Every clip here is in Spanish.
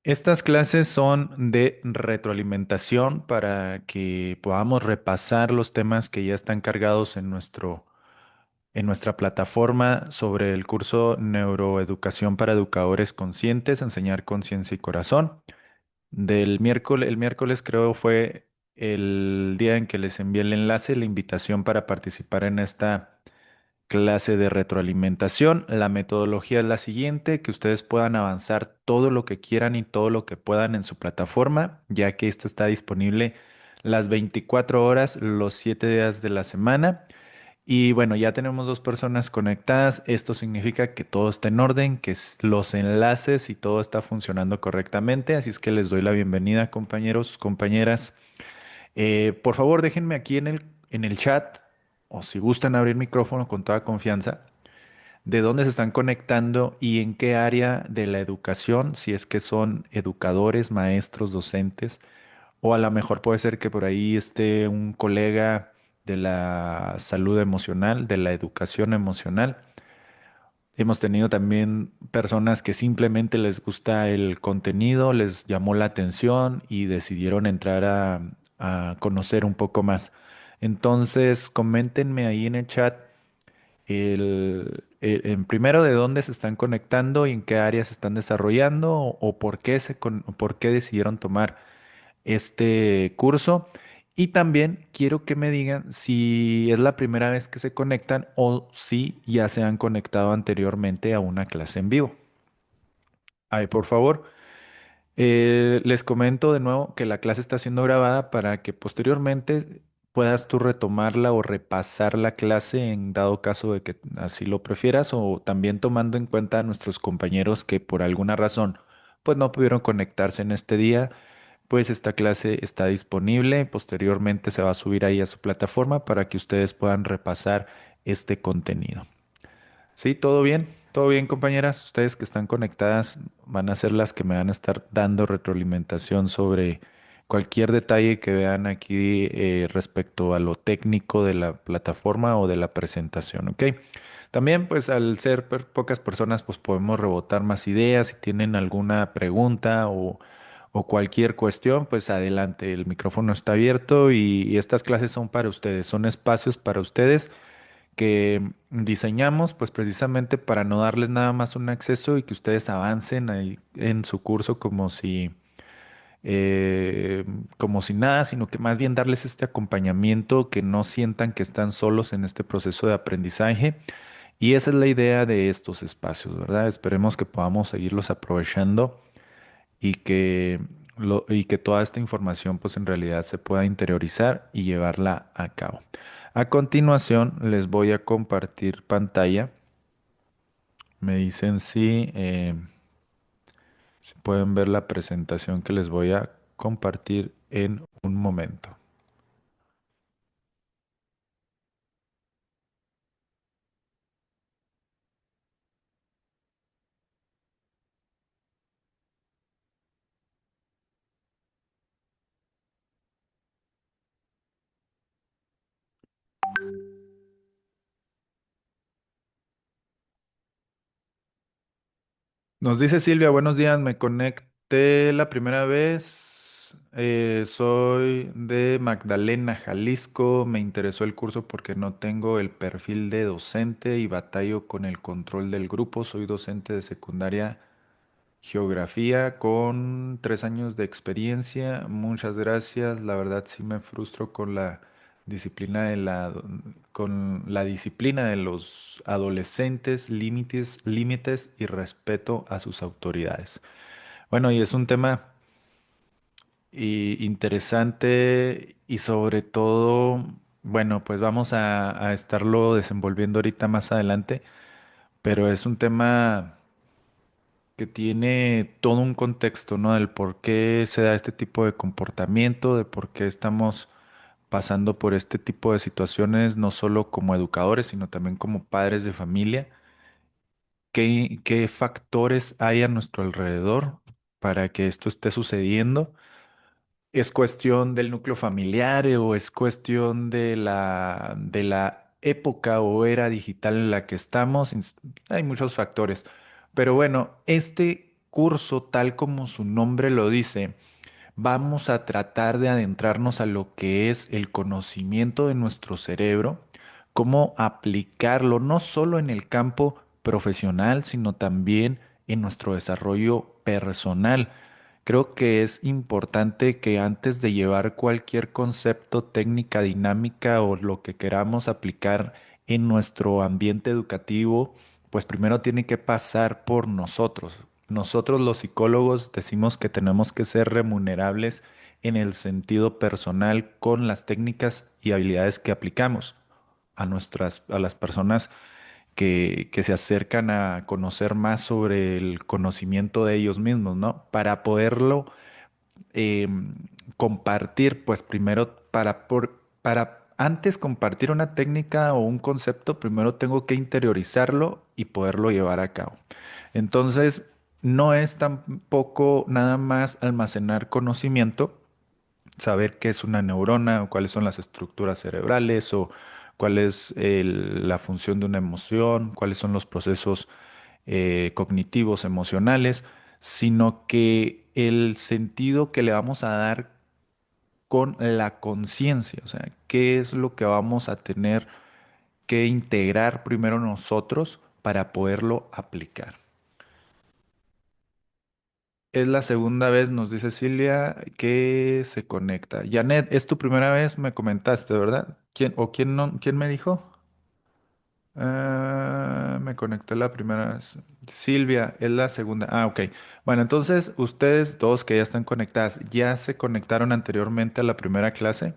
Estas clases son de retroalimentación para que podamos repasar los temas que ya están cargados en nuestra plataforma sobre el curso Neuroeducación para Educadores Conscientes, Enseñar Conciencia y Corazón. El miércoles creo fue el día en que les envié el enlace, la invitación para participar en esta clase de retroalimentación. La metodología es la siguiente, que ustedes puedan avanzar todo lo que quieran y todo lo que puedan en su plataforma, ya que esta está disponible las 24 horas, los 7 días de la semana. Y bueno, ya tenemos dos personas conectadas. Esto significa que todo está en orden, que los enlaces y todo está funcionando correctamente. Así es que les doy la bienvenida, compañeros, compañeras. Por favor, déjenme aquí en el chat, o si gustan abrir micrófono con toda confianza, de dónde se están conectando y en qué área de la educación, si es que son educadores, maestros, docentes, o a lo mejor puede ser que por ahí esté un colega de la salud emocional, de la educación emocional. Hemos tenido también personas que simplemente les gusta el contenido, les llamó la atención y decidieron entrar a conocer un poco más. Entonces, coméntenme ahí en el chat en primero de dónde se están conectando y en qué áreas se están desarrollando o por qué por qué decidieron tomar este curso. Y también quiero que me digan si es la primera vez que se conectan o si ya se han conectado anteriormente a una clase en vivo. Ahí, por favor. Les comento de nuevo que la clase está siendo grabada para que posteriormente puedas tú retomarla o repasar la clase en dado caso de que así lo prefieras o también tomando en cuenta a nuestros compañeros que por alguna razón pues no pudieron conectarse en este día, pues esta clase está disponible, posteriormente se va a subir ahí a su plataforma para que ustedes puedan repasar este contenido. Sí, todo bien, todo bien, compañeras. Ustedes que están conectadas van a ser las que me van a estar dando retroalimentación sobre cualquier detalle que vean aquí respecto a lo técnico de la plataforma o de la presentación, ¿ok? También, pues al ser pocas personas, pues podemos rebotar más ideas. Si tienen alguna pregunta o cualquier cuestión, pues adelante, el micrófono está abierto y estas clases son para ustedes, son espacios para ustedes que diseñamos pues precisamente para no darles nada más un acceso y que ustedes avancen ahí en su curso eh, como si nada, sino que más bien darles este acompañamiento, que no sientan que están solos en este proceso de aprendizaje. Y esa es la idea de estos espacios, ¿verdad? Esperemos que podamos seguirlos aprovechando y y que toda esta información pues en realidad se pueda interiorizar y llevarla a cabo. A continuación les voy a compartir pantalla. Me dicen si pueden ver la presentación que les voy a compartir en un momento. Nos dice Silvia, buenos días, me conecté la primera vez. Soy de Magdalena, Jalisco. Me interesó el curso porque no tengo el perfil de docente y batallo con el control del grupo. Soy docente de secundaria geografía con 3 años de experiencia. Muchas gracias. La verdad sí me frustro con la disciplina con la disciplina de los adolescentes, límites y respeto a sus autoridades. Bueno, y es un tema interesante y sobre todo, bueno, pues vamos a estarlo desenvolviendo ahorita más adelante, pero es un tema que tiene todo un contexto, ¿no? Del por qué se da este tipo de comportamiento, de por qué estamos pasando por este tipo de situaciones, no solo como educadores, sino también como padres de familia. ¿Qué factores hay a nuestro alrededor para que esto esté sucediendo? ¿Es cuestión del núcleo familiar o es cuestión de de la época o era digital en la que estamos? Hay muchos factores. Pero bueno, este curso, tal como su nombre lo dice, vamos a tratar de adentrarnos a lo que es el conocimiento de nuestro cerebro, cómo aplicarlo no solo en el campo profesional, sino también en nuestro desarrollo personal. Creo que es importante que antes de llevar cualquier concepto, técnica, dinámica o lo que queramos aplicar en nuestro ambiente educativo, pues primero tiene que pasar por nosotros. Nosotros los psicólogos decimos que tenemos que ser remunerables en el sentido personal con las técnicas y habilidades que aplicamos a las personas que se acercan a conocer más sobre el conocimiento de ellos mismos, ¿no? Para poderlo eh, compartir, pues primero para antes compartir una técnica o un concepto, primero tengo que interiorizarlo y poderlo llevar a cabo. Entonces, no es tampoco nada más almacenar conocimiento, saber qué es una neurona o cuáles son las estructuras cerebrales o cuál es la función de una emoción, cuáles son los procesos cognitivos, emocionales, sino que el sentido que le vamos a dar con la conciencia, o sea, qué es lo que vamos a tener que integrar primero nosotros para poderlo aplicar. Es la segunda vez, nos dice Silvia, que se conecta. Janet, es tu primera vez, me comentaste, ¿verdad? ¿Quién o quién no, quién me dijo? Me conecté la primera vez. Silvia, es la segunda. Ah, ok. Bueno, entonces ustedes dos que ya están conectadas, ¿ya se conectaron anteriormente a la primera clase?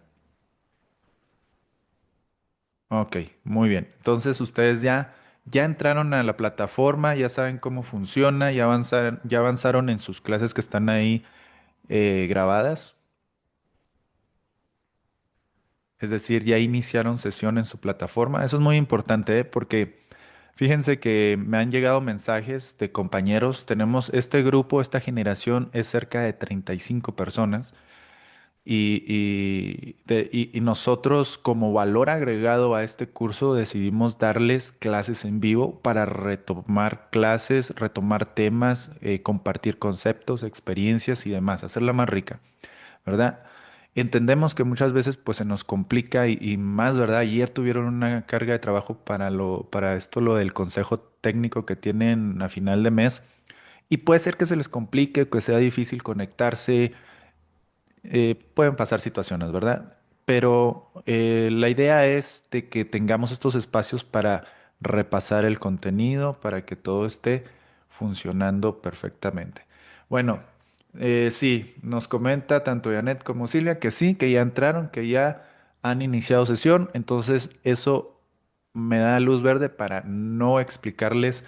Ok, muy bien. Entonces ustedes ya entraron a la plataforma, ya saben cómo funciona, ya avanzaron en sus clases que están ahí grabadas. Es decir, ya iniciaron sesión en su plataforma. Eso es muy importante, ¿eh? Porque fíjense que me han llegado mensajes de compañeros. Tenemos este grupo, esta generación es cerca de 35 personas y nosotros como valor agregado a este curso decidimos darles clases en vivo para retomar clases, retomar temas, compartir conceptos, experiencias y demás, hacerla más rica. ¿Verdad? Entendemos que muchas veces pues se nos complica y más, ¿verdad? Ayer tuvieron una carga de trabajo para esto, lo del consejo técnico que tienen a final de mes y puede ser que se les complique, que sea difícil conectarse, pueden pasar situaciones, ¿verdad? Pero la idea es de que tengamos estos espacios para repasar el contenido, para que todo esté funcionando perfectamente. Bueno, sí, nos comenta tanto Janet como Silvia que sí, que ya entraron, que ya han iniciado sesión, entonces eso me da luz verde para no explicarles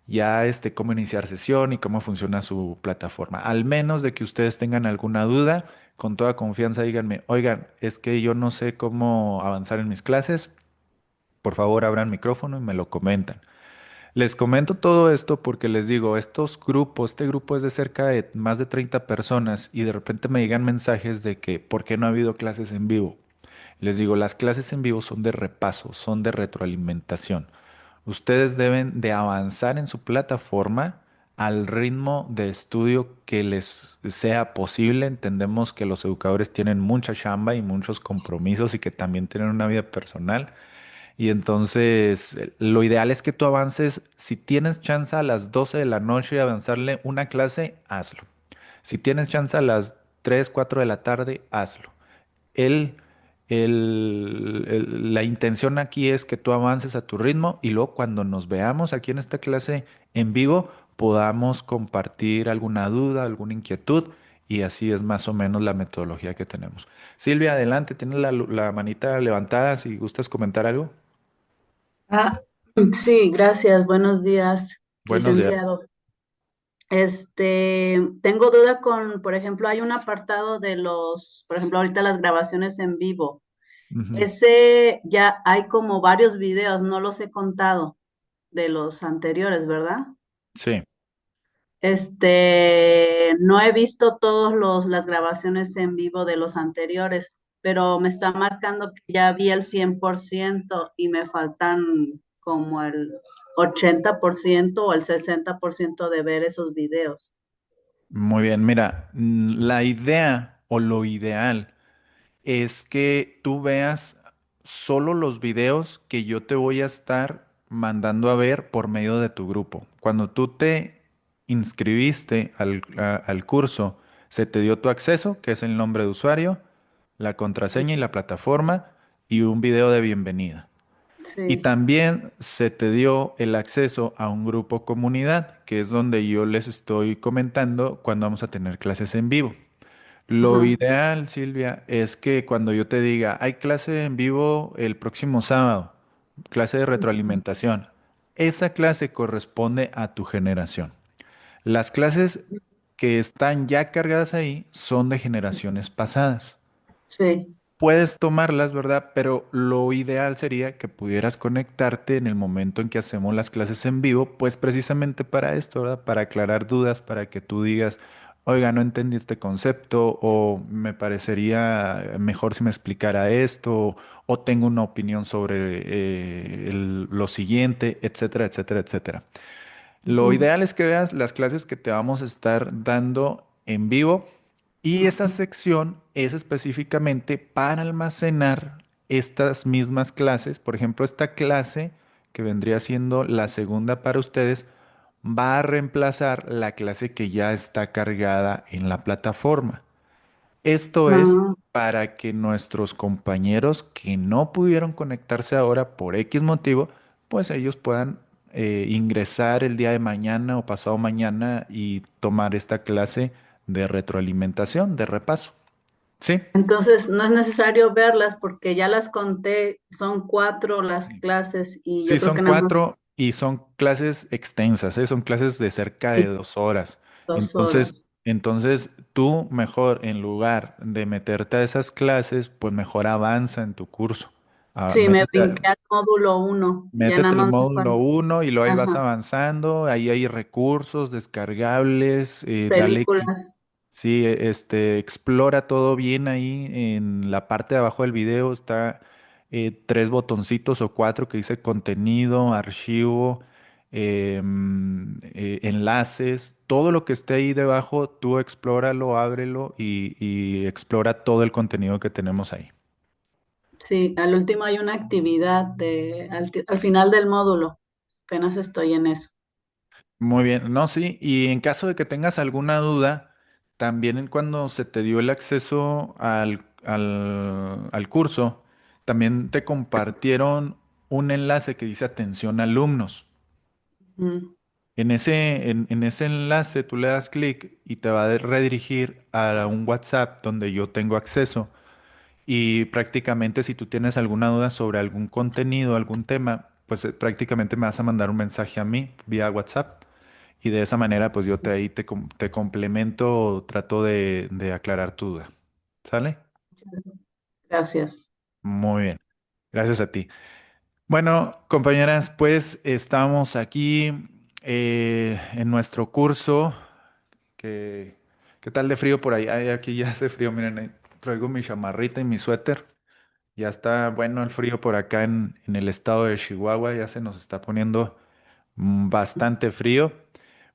ya cómo iniciar sesión y cómo funciona su plataforma. Al menos de que ustedes tengan alguna duda, con toda confianza díganme, oigan, es que yo no sé cómo avanzar en mis clases, por favor abran micrófono y me lo comentan. Les comento todo esto porque les digo, este grupo es de cerca de más de 30 personas y de repente me llegan mensajes de que, ¿por qué no ha habido clases en vivo? Les digo, las clases en vivo son de repaso, son de retroalimentación. Ustedes deben de avanzar en su plataforma al ritmo de estudio que les sea posible. Entendemos que los educadores tienen mucha chamba y muchos compromisos y que también tienen una vida personal. Y entonces, lo ideal es que tú avances, si tienes chance a las 12 de la noche de avanzarle una clase, hazlo. Si tienes chance a las 3 4 de la tarde, hazlo. El, la intención aquí es que tú avances a tu ritmo y luego cuando nos veamos aquí en esta clase en vivo podamos compartir alguna duda, alguna inquietud y así es más o menos la metodología que tenemos. Silvia, adelante, tienes la manita levantada si gustas comentar algo. Ah, sí, gracias. Buenos días, Buenos días. licenciado. Tengo duda con, por ejemplo, hay un apartado de por ejemplo, ahorita las grabaciones en vivo. Ujú. Ese ya hay como varios videos, no los he contado de los anteriores, ¿verdad? Sí. No he visto las grabaciones en vivo de los anteriores, pero me está marcando que ya vi el 100% y me faltan como el 80% o el 60% de ver esos videos. Muy bien, mira, la idea o lo ideal es que tú veas solo los videos que yo te voy a estar mandando a ver por medio de tu grupo. Cuando tú te inscribiste al curso, se te dio tu acceso, que es el nombre de usuario, la contraseña y la plataforma y un video de bienvenida. Y Sí, también se te dio el acceso a un grupo comunidad, que es donde yo les estoy comentando cuando vamos a tener clases en vivo. Lo ajá, ideal, Silvia, es que cuando yo te diga, hay clase en vivo el próximo sábado, clase de retroalimentación, esa clase corresponde a tu generación. Las clases que están ya cargadas ahí son de generaciones pasadas. sí. Puedes tomarlas, ¿verdad? Pero lo ideal sería que pudieras conectarte en el momento en que hacemos las clases en vivo, pues precisamente para esto, ¿verdad? Para aclarar dudas, para que tú digas, oiga, no entendí este concepto, o me parecería mejor si me explicara esto, o tengo una opinión sobre lo siguiente, etcétera, etcétera, etcétera. Lo Ujú, ideal es que veas las clases que te vamos a estar dando en vivo y esa ujú. sección es específicamente para almacenar estas mismas clases. Por ejemplo, esta clase que vendría siendo la segunda para ustedes va a reemplazar la clase que ya está cargada en la plataforma. Esto es Ah, para que nuestros compañeros que no pudieron conectarse ahora por X motivo, pues ellos puedan ingresar el día de mañana o pasado mañana y tomar esta clase de retroalimentación, de repaso. ¿Sí? entonces, no es necesario verlas porque ya las conté, son 4 las Sí. clases y yo Sí, creo son que nada más cuatro y son clases extensas, ¿eh? Son clases de cerca de sí, 2 horas. 2 horas. Entonces tú mejor, en lugar de meterte a esas clases, pues mejor avanza en tu curso. Ah, Sí, me brinqué al módulo 1, ya nada métete al más me módulo falta. uno y luego ahí vas Ajá, avanzando. Ahí hay recursos descargables. Dale clic. películas. Sí, explora todo bien ahí. En la parte de abajo del video está 3 botoncitos o 4 que dice contenido, archivo, enlaces. Todo lo que esté ahí debajo, tú explóralo, ábrelo y explora todo el contenido que tenemos ahí. Sí, al último hay una actividad al final del módulo. Apenas estoy en eso. Muy bien, no, sí, y en caso de que tengas alguna duda, también cuando se te dio el acceso al curso, también te compartieron un enlace que dice atención alumnos. Mm, En ese enlace tú le das clic y te va a redirigir a un WhatsApp donde yo tengo acceso. Y prácticamente si tú tienes alguna duda sobre algún contenido, algún tema, pues prácticamente me vas a mandar un mensaje a mí vía WhatsApp. Y de esa manera, pues yo ahí te complemento, trato de aclarar tu duda. ¿Sale? gracias. Muy bien. Gracias a ti. Bueno, compañeras, pues estamos aquí en nuestro curso. Que, ¿Qué tal de frío por ahí? Ay, aquí ya hace frío. Miren, ahí traigo mi chamarrita y mi suéter. Ya está bueno el frío por acá en el estado de Chihuahua. Ya se nos está poniendo bastante frío.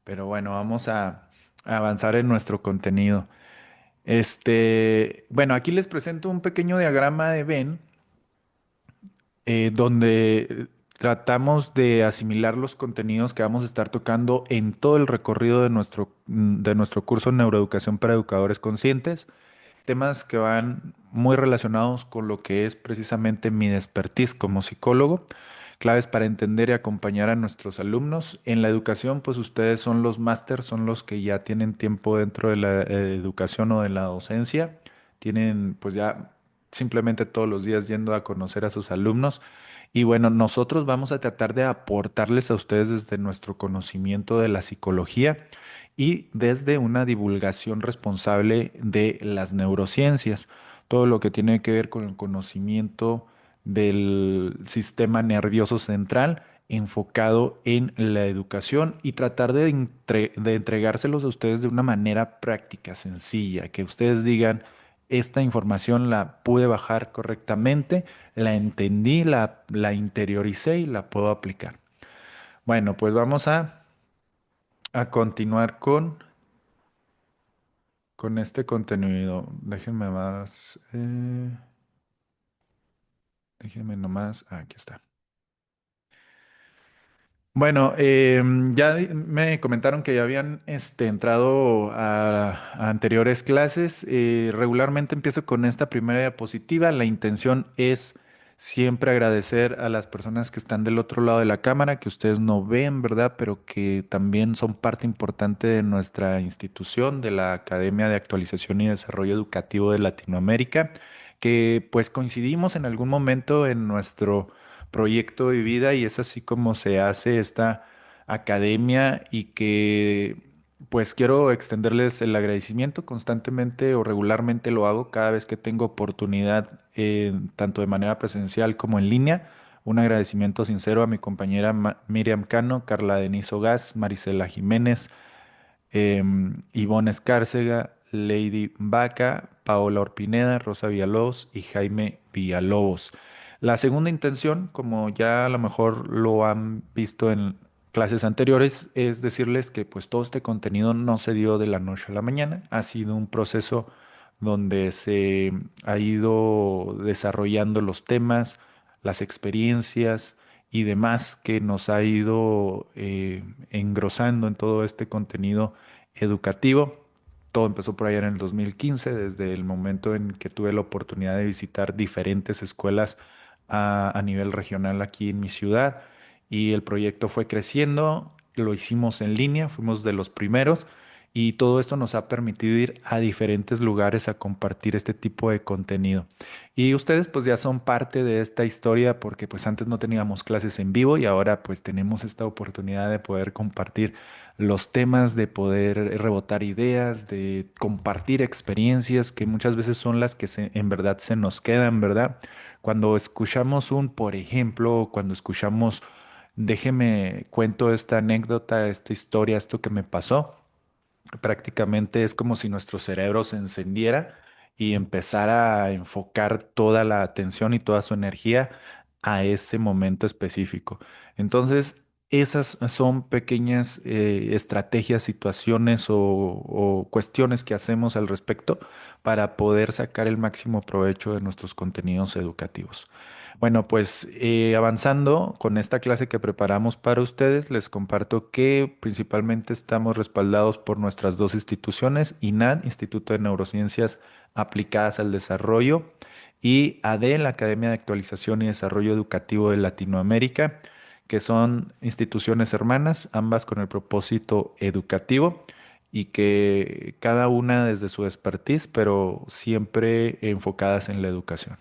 Pero bueno, vamos a avanzar en nuestro contenido. Bueno, aquí les presento un pequeño diagrama de Venn, donde tratamos de asimilar los contenidos que vamos a estar tocando en todo el recorrido de nuestro curso en Neuroeducación para Educadores Conscientes, temas que van muy relacionados con lo que es precisamente mi expertise como psicólogo, claves para entender y acompañar a nuestros alumnos. En la educación, pues ustedes son los másters, son los que ya tienen tiempo dentro de la educación o de la docencia, tienen pues ya simplemente todos los días yendo a conocer a sus alumnos. Y bueno, nosotros vamos a tratar de aportarles a ustedes desde nuestro conocimiento de la psicología y desde una divulgación responsable de las neurociencias, todo lo que tiene que ver con el conocimiento del sistema nervioso central enfocado en la educación y tratar de entregárselos a ustedes de una manera práctica, sencilla, que ustedes digan, esta información la pude bajar correctamente, la entendí, la interioricé y la puedo aplicar. Bueno, pues vamos a continuar con con este contenido. Déjenme más. Déjenme nomás. Aquí está. Bueno, ya me comentaron que ya habían entrado a anteriores clases. Regularmente empiezo con esta primera diapositiva. La intención es siempre agradecer a las personas que están del otro lado de la cámara, que ustedes no ven, ¿verdad? Pero que también son parte importante de nuestra institución, de la Academia de Actualización y Desarrollo Educativo de Latinoamérica, que pues coincidimos en algún momento en nuestro proyecto de vida y es así como se hace esta academia y que pues quiero extenderles el agradecimiento constantemente o regularmente lo hago cada vez que tengo oportunidad, tanto de manera presencial como en línea. Un agradecimiento sincero a mi compañera Miriam Cano, Carla Deniso Gas, Marisela Jiménez, Ivonne Escárcega, Lady Vaca, Paola Orpineda, Rosa Villalobos y Jaime Villalobos. La segunda intención, como ya a lo mejor lo han visto en clases anteriores, es decirles que pues todo este contenido no se dio de la noche a la mañana, ha sido un proceso donde se ha ido desarrollando los temas, las experiencias y demás que nos ha ido engrosando en todo este contenido educativo. Todo empezó por allá en el 2015, desde el momento en que tuve la oportunidad de visitar diferentes escuelas a nivel regional aquí en mi ciudad y el proyecto fue creciendo, lo hicimos en línea, fuimos de los primeros y todo esto nos ha permitido ir a diferentes lugares a compartir este tipo de contenido. Y ustedes pues ya son parte de esta historia porque pues antes no teníamos clases en vivo y ahora pues tenemos esta oportunidad de poder compartir los temas, de poder rebotar ideas, de compartir experiencias que muchas veces son las que en verdad se nos quedan, ¿verdad? Cuando escuchamos por ejemplo, o cuando escuchamos, déjeme cuento esta anécdota, esta historia, esto que me pasó. Prácticamente es como si nuestro cerebro se encendiera y empezara a enfocar toda la atención y toda su energía a ese momento específico. Entonces, esas son pequeñas estrategias, situaciones o cuestiones que hacemos al respecto para poder sacar el máximo provecho de nuestros contenidos educativos. Bueno, pues avanzando con esta clase que preparamos para ustedes, les comparto que principalmente estamos respaldados por nuestras dos instituciones, INAD, Instituto de Neurociencias Aplicadas al Desarrollo, y ADE, la Academia de Actualización y Desarrollo Educativo de Latinoamérica, que son instituciones hermanas, ambas con el propósito educativo y que cada una desde su expertise, pero siempre enfocadas en la educación.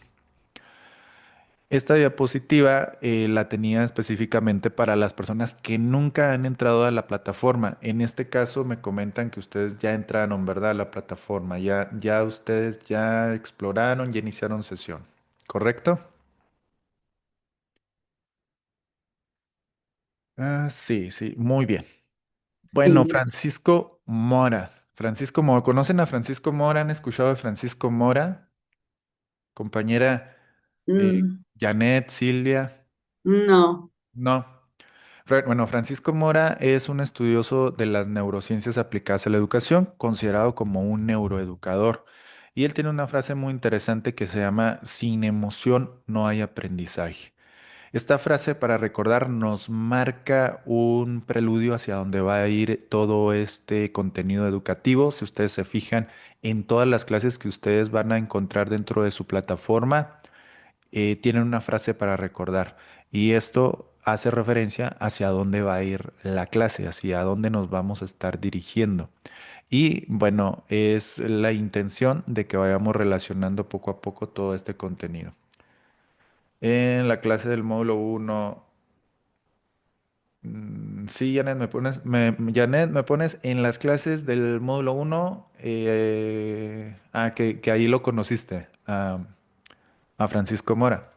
Esta diapositiva la tenía específicamente para las personas que nunca han entrado a la plataforma. En este caso me comentan que ustedes ya entraron, ¿verdad? A la plataforma. Ya ustedes ya exploraron, ya iniciaron sesión. ¿Correcto? Ah, sí, sí, muy bien. Bueno, Sí, Francisco Mora. Francisco Mora, ¿conocen a Francisco Mora? ¿Han escuchado de Francisco Mora? Compañera mm, Janet, Silvia. no, No. Bueno, Francisco Mora es un estudioso de las neurociencias aplicadas a la educación, considerado como un neuroeducador. Y él tiene una frase muy interesante que se llama, sin emoción no hay aprendizaje. Esta frase, para recordar, nos marca un preludio hacia dónde va a ir todo este contenido educativo. Si ustedes se fijan en todas las clases que ustedes van a encontrar dentro de su plataforma, tienen una frase para recordar y esto hace referencia hacia dónde va a ir la clase, hacia dónde nos vamos a estar dirigiendo. Y bueno, es la intención de que vayamos relacionando poco a poco todo este contenido. En la clase del módulo uno, sí, Janet, Janet, me pones en las clases del módulo uno, que ahí lo conociste, a Francisco Mora.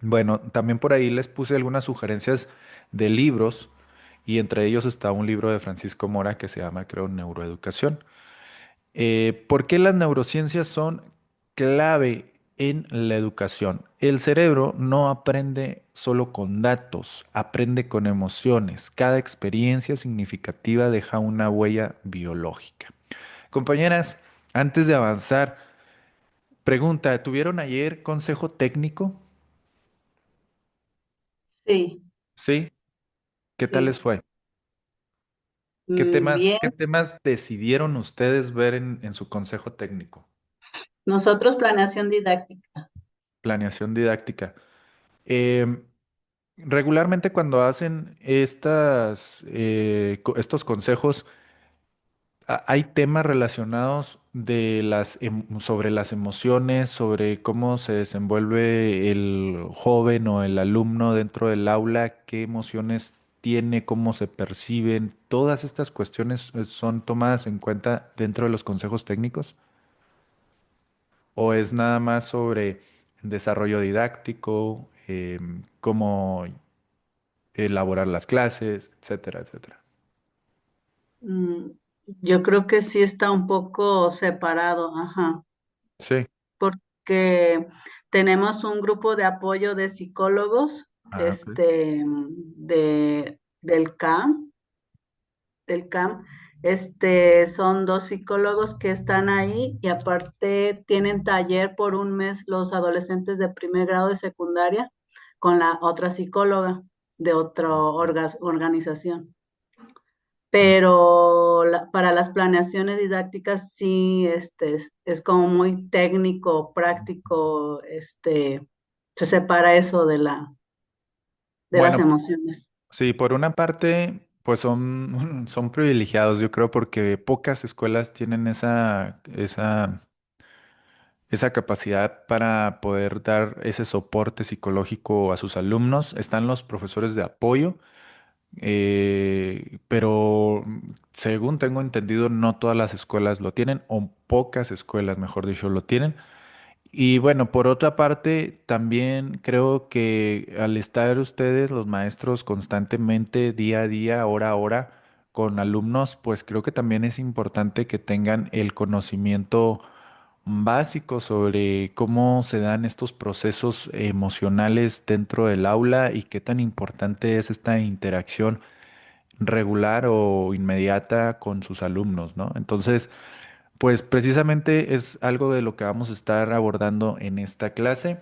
Bueno, también por ahí les puse algunas sugerencias de libros y entre ellos está un libro de Francisco Mora que se llama, creo, Neuroeducación. ¿Por qué las neurociencias son clave en la educación? El cerebro no aprende solo con datos, aprende con emociones. Cada experiencia significativa deja una huella biológica. Compañeras, Antes de avanzar, pregunta, ¿tuvieron ayer consejo técnico? Sí, Sí. ¿Qué tal les sí. fue? ¿Qué temas, Bien, qué temas decidieron ustedes ver en su consejo técnico? nosotros planeación didáctica. Planeación didáctica. Em, Regularmente cuando hacen estos consejos, hay temas relacionados sobre las emociones, sobre cómo se desenvuelve el joven o el alumno dentro del aula, qué emociones tiene, cómo se perciben. Todas estas cuestiones son tomadas en cuenta dentro de los consejos técnicos. ¿O es nada más sobre desarrollo didáctico, cómo elaborar las clases, etcétera, etcétera? Mm, yo creo que sí está un poco separado, ajá, Sí. porque tenemos un grupo de apoyo de psicólogos, Ah, ok. del CAM, son dos psicólogos que están ahí y aparte tienen taller por un mes los adolescentes de primer grado de secundaria con la otra psicóloga de otra organización. Pero para las planeaciones didácticas sí, es como muy técnico, práctico, se separa eso de las Bueno, emociones. sí, por una parte, pues son privilegiados, yo creo, porque pocas escuelas tienen esa capacidad para poder dar ese soporte psicológico a sus alumnos. Están los profesores de apoyo, pero según tengo entendido, no todas las escuelas lo tienen, o pocas escuelas, mejor dicho, lo tienen. Y bueno, por otra parte, también creo que al estar ustedes, los maestros, constantemente, día a día, hora a hora, con alumnos, pues creo que también es importante que tengan el conocimiento básico sobre cómo se dan estos procesos emocionales dentro del aula y qué tan importante es esta interacción regular o inmediata con sus alumnos, ¿no? Entonces, pues precisamente es algo de lo que vamos a estar abordando en esta clase.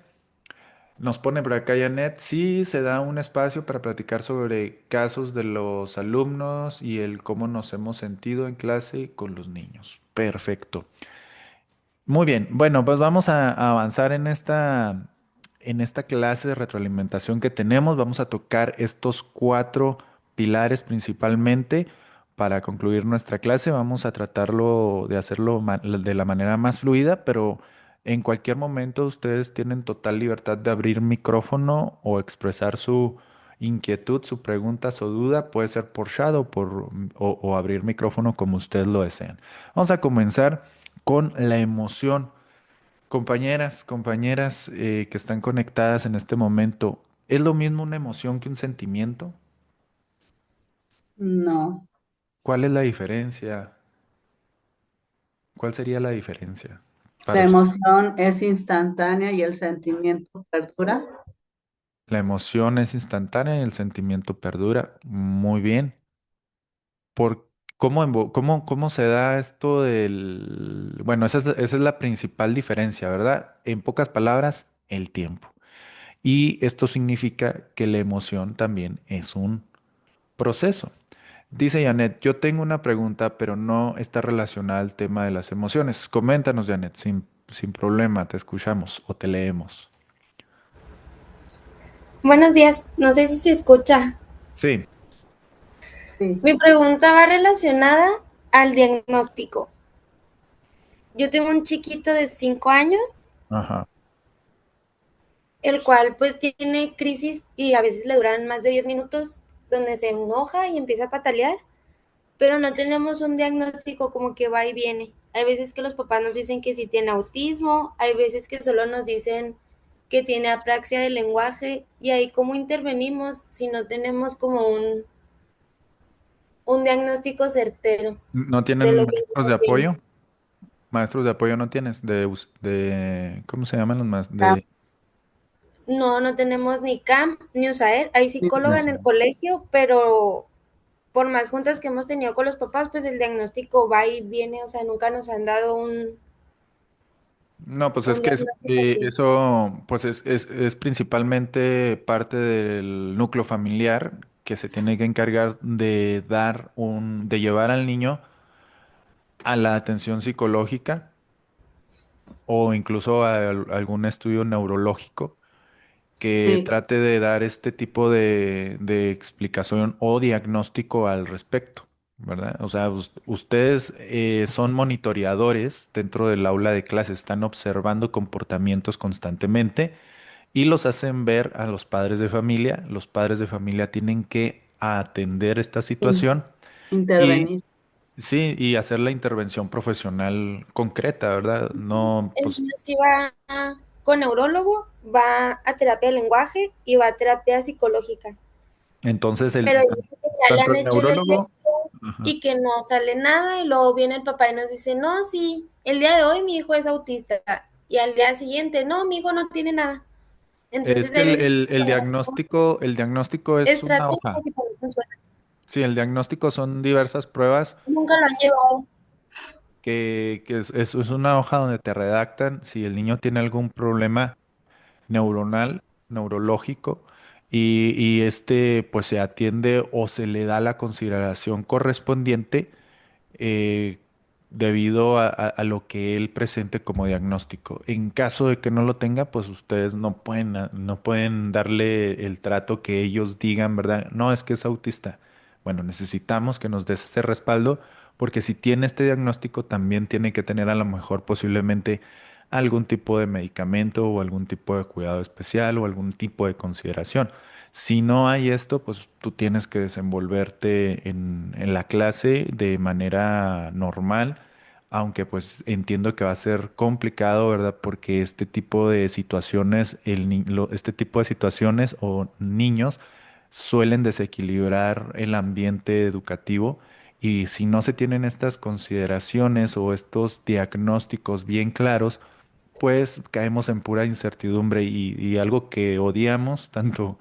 Nos pone por acá Janet, sí, se da un espacio para platicar sobre casos de los alumnos y el cómo nos hemos sentido en clase con los niños. Perfecto. Muy bien, bueno, pues vamos a avanzar en esta clase de retroalimentación que tenemos. Vamos a tocar estos cuatro pilares principalmente para concluir nuestra clase. Vamos a tratarlo de hacerlo de la manera más fluida, pero en cualquier momento ustedes tienen total libertad de abrir micrófono o expresar su inquietud, su pregunta, su duda. Puede ser por chat o abrir micrófono como ustedes lo deseen. Vamos a comenzar con la emoción. Compañeras que están conectadas en este momento, ¿es lo mismo una emoción que un sentimiento? No. ¿Cuál es la diferencia? ¿Cuál sería la diferencia para La usted? emoción es instantánea y el sentimiento perdura. La emoción es instantánea y el sentimiento perdura. Muy bien. ¿Por cómo se da esto del... Bueno, esa es la principal diferencia, ¿verdad? En pocas palabras, el tiempo. Y esto significa que la emoción también es un proceso. Dice Janet, yo tengo una pregunta, pero no está relacionada al tema de las emociones. Coméntanos, Janet, sin problema, te escuchamos o te leemos. Buenos días, no sé si se escucha. Sí. Sí. Mi pregunta va relacionada al diagnóstico. Yo tengo un chiquito de 5 años, Ajá. el cual pues tiene crisis y a veces le duran más de 10 minutos, donde se enoja y empieza a patalear, pero no tenemos un diagnóstico como que va y viene. Hay veces que los papás nos dicen que sí tiene autismo, hay veces que solo nos dicen que tiene apraxia del lenguaje y ahí cómo intervenimos si no tenemos como un diagnóstico certero ¿No de tienen lo que maestros de nos viene. apoyo? Maestros de apoyo no tienes, ¿cómo se llaman los más? Ah, No, no tenemos ni CAM ni USAER. Hay sí, psicóloga No en sé. el colegio, pero por más juntas que hemos tenido con los papás, pues el diagnóstico va y viene, o sea, nunca nos han dado No, pues es un que diagnóstico así. eso pues es principalmente parte del núcleo familiar que se tiene que encargar de de llevar al niño a la atención psicológica o incluso a algún estudio neurológico que Sí, trate de dar este tipo de explicación o diagnóstico al respecto, ¿verdad? O sea, ustedes son monitoreadores dentro del aula de clase, están observando comportamientos constantemente y los hacen ver a los padres de familia. Los padres de familia tienen que atender esta in- situación y intervenir. sí, y hacer la intervención profesional concreta, ¿verdad? No, El pues niño sí va con neurólogo, va a terapia de lenguaje y va a terapia psicológica. entonces Pero dice que ya le tanto han el hecho el neurólogo. electro Ajá. y que no sale nada y luego viene el papá y nos dice, no, sí, el día de hoy mi hijo es autista y al día siguiente, no, mi hijo no tiene nada. Es Entonces que hay veces que el diagnóstico es una estrategias hoja. y no funciona. Sí, el diagnóstico son diversas pruebas Nunca lo han llevado. que es una hoja donde te redactan si el niño tiene algún problema neuronal, neurológico, y este pues se atiende o se le da la consideración correspondiente eh, debido a lo que él presente como diagnóstico. En caso de que no lo tenga, pues ustedes no pueden darle el trato que ellos digan, ¿verdad? No, es que es autista. Bueno, necesitamos que nos des ese respaldo porque si tiene este diagnóstico también tiene que tener a lo mejor posiblemente algún tipo de medicamento o algún tipo de cuidado especial o algún tipo de consideración. Si no hay esto, pues tú tienes que desenvolverte en la clase de manera normal, aunque pues entiendo que va a ser complicado, ¿verdad? Porque este tipo de situaciones, este tipo de situaciones o niños suelen desequilibrar el ambiente educativo y si no se tienen estas consideraciones o estos diagnósticos bien claros, pues caemos en pura incertidumbre y algo que odiamos tanto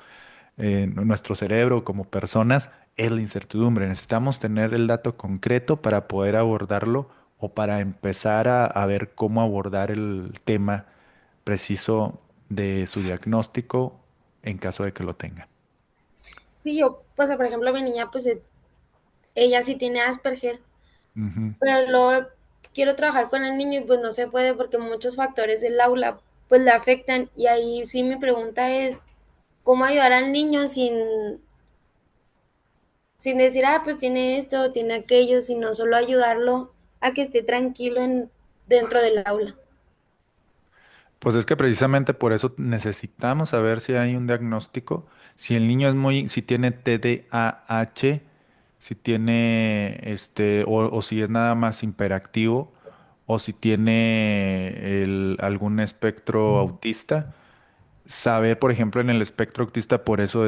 en nuestro cerebro como personas es la incertidumbre. Necesitamos tener el dato concreto para poder abordarlo o para empezar a ver cómo abordar el tema preciso de su diagnóstico en caso de que lo tenga. Sí, yo, pues por ejemplo, mi niña, pues ella sí tiene Asperger, Ujú. pero luego quiero trabajar con el niño y pues no se puede porque muchos factores del aula pues le afectan y ahí sí mi pregunta es, ¿cómo ayudar al niño sin decir, ah, pues tiene esto, tiene aquello, sino solo ayudarlo a que esté tranquilo dentro del aula? Pues es que precisamente por eso necesitamos saber si hay un diagnóstico, si el niño es si tiene TDAH, si tiene o si es nada más hiperactivo, o si tiene algún espectro autista. Saber, por ejemplo, en el espectro autista, por eso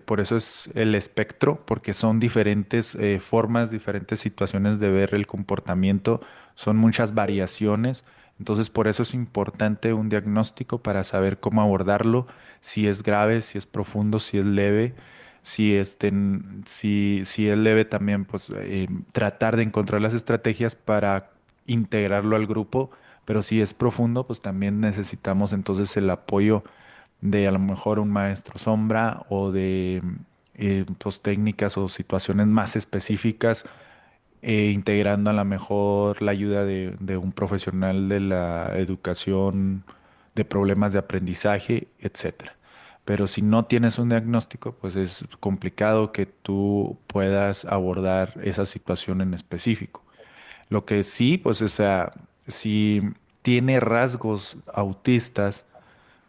por eso es el espectro, porque son diferentes formas, diferentes situaciones de ver el comportamiento, son muchas variaciones. Entonces, por eso es importante un diagnóstico para saber cómo abordarlo, si es grave, si es profundo, si es leve, si es leve también, pues tratar de encontrar las estrategias para integrarlo al grupo, pero si es profundo, pues también necesitamos entonces el apoyo de a lo mejor un maestro sombra o de pues, técnicas o situaciones más específicas, integrando a lo mejor la ayuda de un profesional de la educación, de problemas de aprendizaje, etcétera. Pero si no tienes un diagnóstico, pues es complicado que tú puedas abordar esa situación en específico. Lo que sí, pues, o sea, si tiene rasgos autistas,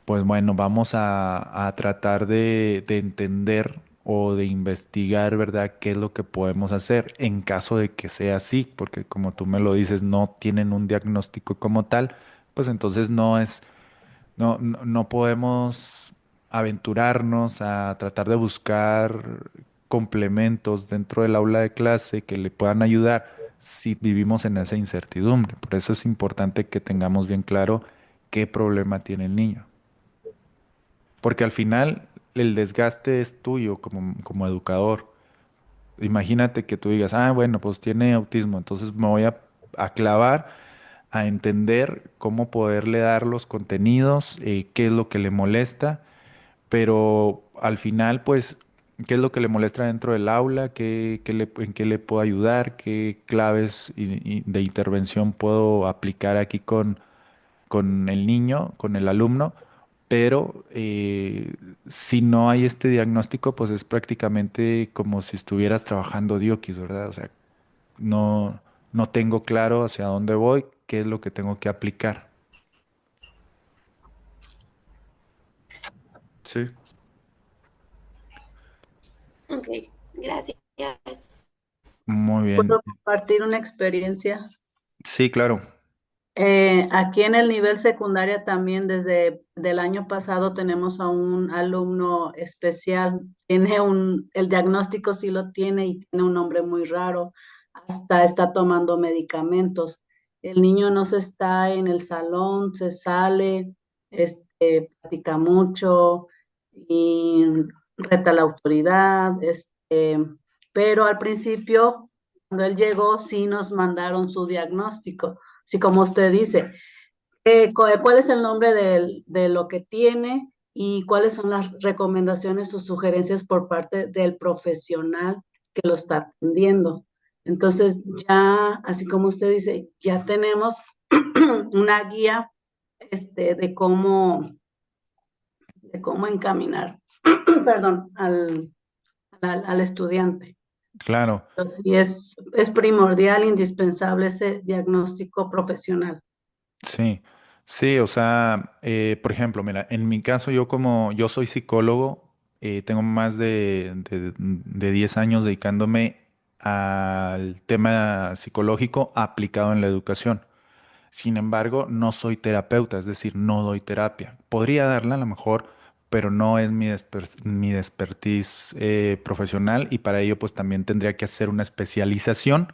pues bueno, vamos a tratar de entender o de investigar, ¿verdad?, qué es lo que podemos hacer en caso de que sea así, porque como tú me lo dices, no tienen un diagnóstico como tal, pues entonces no podemos aventurarnos a tratar de buscar complementos dentro del aula de clase que le puedan ayudar si vivimos en esa incertidumbre. Por eso es importante que tengamos bien claro qué problema tiene el niño. Porque al final el desgaste es tuyo como educador. imagínate que tú digas, ah, bueno, pues tiene autismo, entonces me voy a clavar a entender cómo poderle dar los contenidos, qué es lo que le molesta, pero al final, pues, qué es lo que le molesta dentro del aula, en qué le puedo ayudar, qué claves de intervención puedo aplicar aquí con el niño, con el alumno, pero si no hay este diagnóstico, pues es prácticamente como si estuvieras trabajando diokis, ¿verdad? O sea, no, no tengo claro hacia dónde voy, qué es lo que tengo que aplicar. Sí. Ok, gracias. Muy bien. ¿Puedo compartir una experiencia? Sí, claro. Aquí en el nivel secundaria también desde el año pasado tenemos a un alumno especial. El diagnóstico sí lo tiene y tiene un nombre muy raro. Hasta está tomando medicamentos. El niño no se está en el salón, se sale, platica mucho y reta a la autoridad. Pero al principio, cuando él llegó, sí nos mandaron su diagnóstico. Sí, como usted dice, ¿cuál es el nombre de lo que tiene y cuáles son las recomendaciones o sugerencias por parte del profesional que lo está atendiendo? Entonces, ya, así como usted dice, ya tenemos una guía de cómo encaminar, perdón, al estudiante. Claro. Pero sí es primordial, indispensable ese diagnóstico profesional. Sí, sí, o sea, por ejemplo, mira, en mi caso yo soy psicólogo, tengo más de 10 años dedicándome al tema psicológico aplicado en la educación. Sin embargo, no soy terapeuta, es decir, no doy terapia. Podría darla a lo mejor, pero no es mi expertise profesional y para ello pues también tendría que hacer una especialización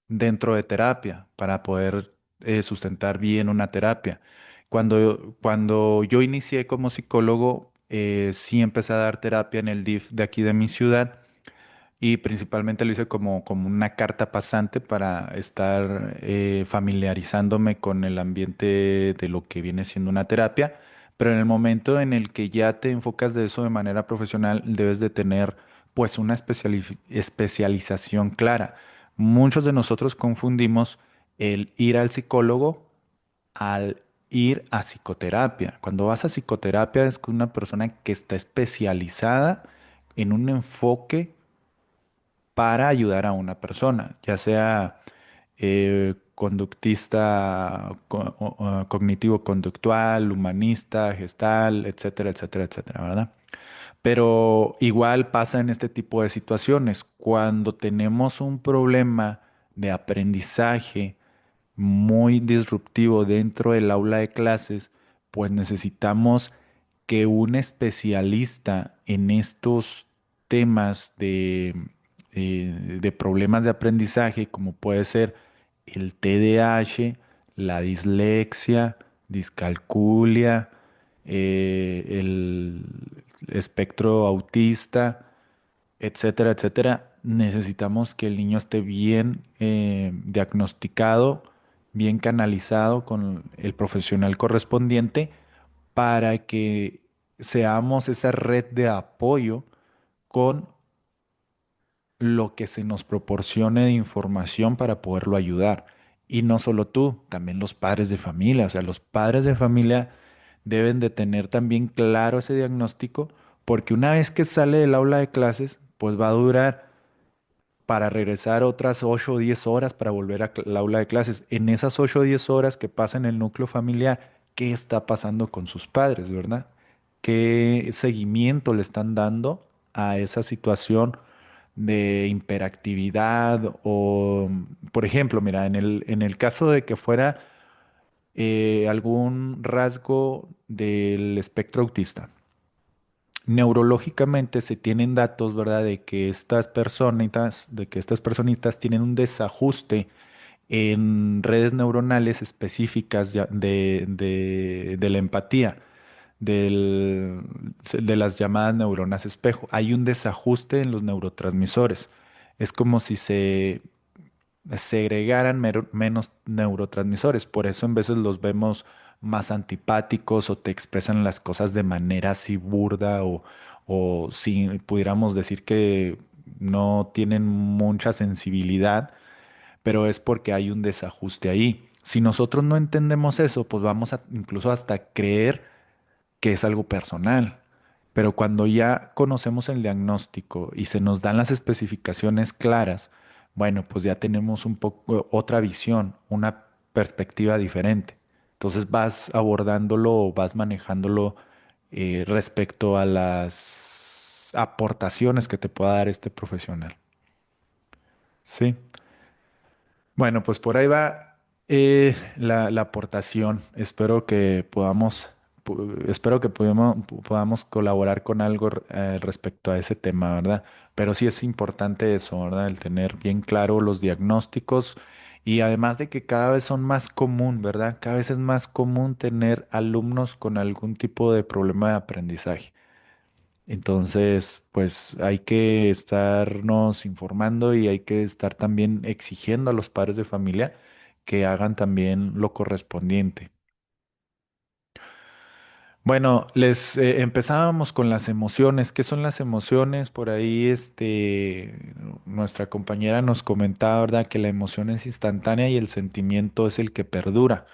dentro de terapia para poder sustentar bien una terapia. Cuando yo inicié como psicólogo, sí empecé a dar terapia en el DIF de aquí de mi ciudad y principalmente lo hice como una carta pasante para estar familiarizándome con el ambiente de lo que viene siendo una terapia. Pero en el momento en el que ya te enfocas de eso de manera profesional, debes de tener pues una especialización clara. Muchos de nosotros confundimos el ir al psicólogo al ir a psicoterapia. Cuando vas a psicoterapia es con una persona que está especializada en un enfoque para ayudar a una persona, ya sea conductista, cognitivo-conductual, humanista, gestal, etcétera, etcétera, etcétera, ¿verdad? Pero igual pasa en este tipo de situaciones. Cuando tenemos un problema de aprendizaje muy disruptivo dentro del aula de clases, pues necesitamos que un especialista en estos temas de problemas de aprendizaje, como puede ser el TDAH, la dislexia, discalculia, el espectro autista, etcétera, etcétera, necesitamos que el niño esté bien diagnosticado, bien canalizado con el profesional correspondiente para que seamos esa red de apoyo con lo que se nos proporcione de información para poderlo ayudar. Y no solo tú, también los padres de familia. O sea, los padres de familia deben de tener también claro ese diagnóstico, porque una vez que sale del aula de clases, pues va a durar para regresar otras 8 o 10 horas para volver al aula de clases. En esas 8 o 10 horas que pasa en el núcleo familiar, ¿qué está pasando con sus padres, verdad? ¿Qué seguimiento le están dando a esa situación de hiperactividad? O, por ejemplo, mira, en el caso de que fuera algún rasgo del espectro autista. Neurológicamente se tienen datos, ¿verdad?, de que estas personitas tienen un desajuste en redes neuronales específicas de la empatía, de las llamadas neuronas espejo. Hay un desajuste en los neurotransmisores. Es como si se segregaran menos neurotransmisores. Por eso en veces los vemos más antipáticos o te expresan las cosas de manera así burda o si pudiéramos decir que no tienen mucha sensibilidad, pero es porque hay un desajuste ahí. Si nosotros no entendemos eso, pues vamos a incluso hasta creer que es algo personal. Pero cuando ya conocemos el diagnóstico y se nos dan las especificaciones claras, bueno, pues ya tenemos un poco otra visión, una perspectiva diferente. Entonces vas abordándolo o vas manejándolo respecto a las aportaciones que te pueda dar este profesional. Sí. Bueno, pues por ahí va la aportación. Espero que podamos colaborar con algo respecto a ese tema, ¿verdad? Pero sí es importante eso, ¿verdad? El tener bien claro los diagnósticos y además de que cada vez son más común, ¿verdad? Cada vez es más común tener alumnos con algún tipo de problema de aprendizaje. Entonces, pues hay que estarnos informando y hay que estar también exigiendo a los padres de familia que hagan también lo correspondiente. Bueno, les empezábamos con las emociones. ¿Qué son las emociones? Por ahí, nuestra compañera nos comentaba, ¿verdad? Que la emoción es instantánea y el sentimiento es el que perdura.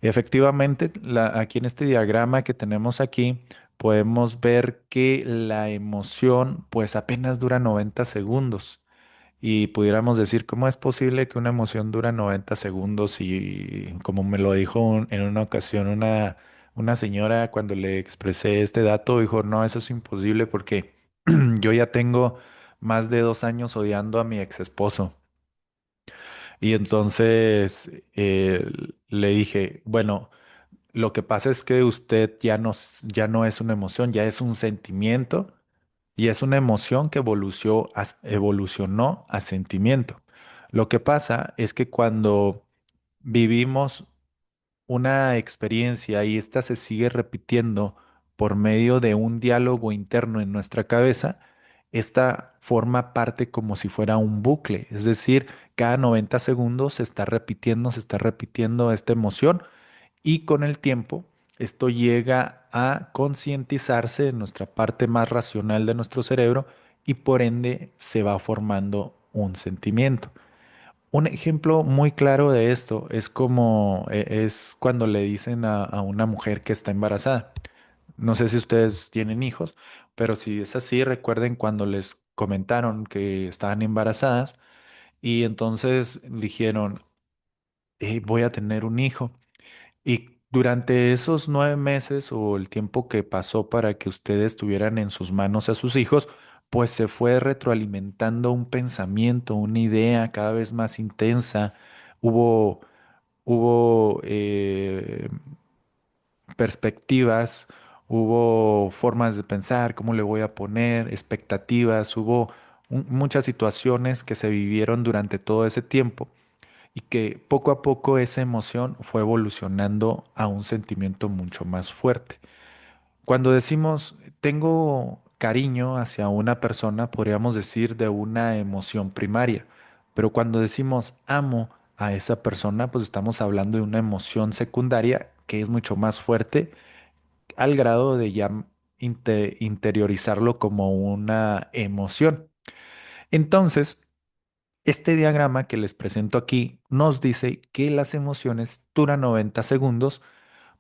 Efectivamente, aquí en este diagrama que tenemos aquí, podemos ver que la emoción pues apenas dura 90 segundos. Y pudiéramos decir, ¿cómo es posible que una emoción dura 90 segundos? Y como me lo dijo en una ocasión una señora cuando le expresé este dato, dijo, no, eso es imposible porque yo ya tengo más de 2 años odiando a mi ex esposo. Y entonces le dije, bueno, lo que pasa es que usted ya no es una emoción, ya es un sentimiento y es una emoción que evolucionó a sentimiento. Lo que pasa es que cuando vivimos una experiencia y esta se sigue repitiendo por medio de un diálogo interno en nuestra cabeza, esta forma parte como si fuera un bucle, es decir, cada 90 segundos se está repitiendo esta emoción y con el tiempo esto llega a concientizarse en nuestra parte más racional de nuestro cerebro y por ende se va formando un sentimiento. Un ejemplo muy claro de esto es como es cuando le dicen a una mujer que está embarazada. No sé si ustedes tienen hijos, pero si es así, recuerden cuando les comentaron que estaban embarazadas y entonces dijeron, voy a tener un hijo". Y durante esos 9 meses o el tiempo que pasó para que ustedes tuvieran en sus manos a sus hijos, pues se fue retroalimentando un pensamiento, una idea cada vez más intensa. Hubo, hubo perspectivas, hubo formas de pensar, cómo le voy a poner, expectativas, hubo muchas situaciones que se vivieron durante todo ese tiempo y que poco a poco esa emoción fue evolucionando a un sentimiento mucho más fuerte. Cuando decimos tengo cariño hacia una persona, podríamos decir de una emoción primaria, pero cuando decimos amo a esa persona, pues estamos hablando de una emoción secundaria que es mucho más fuerte al grado de ya interiorizarlo como una emoción. Entonces, este diagrama que les presento aquí nos dice que las emociones duran 90 segundos,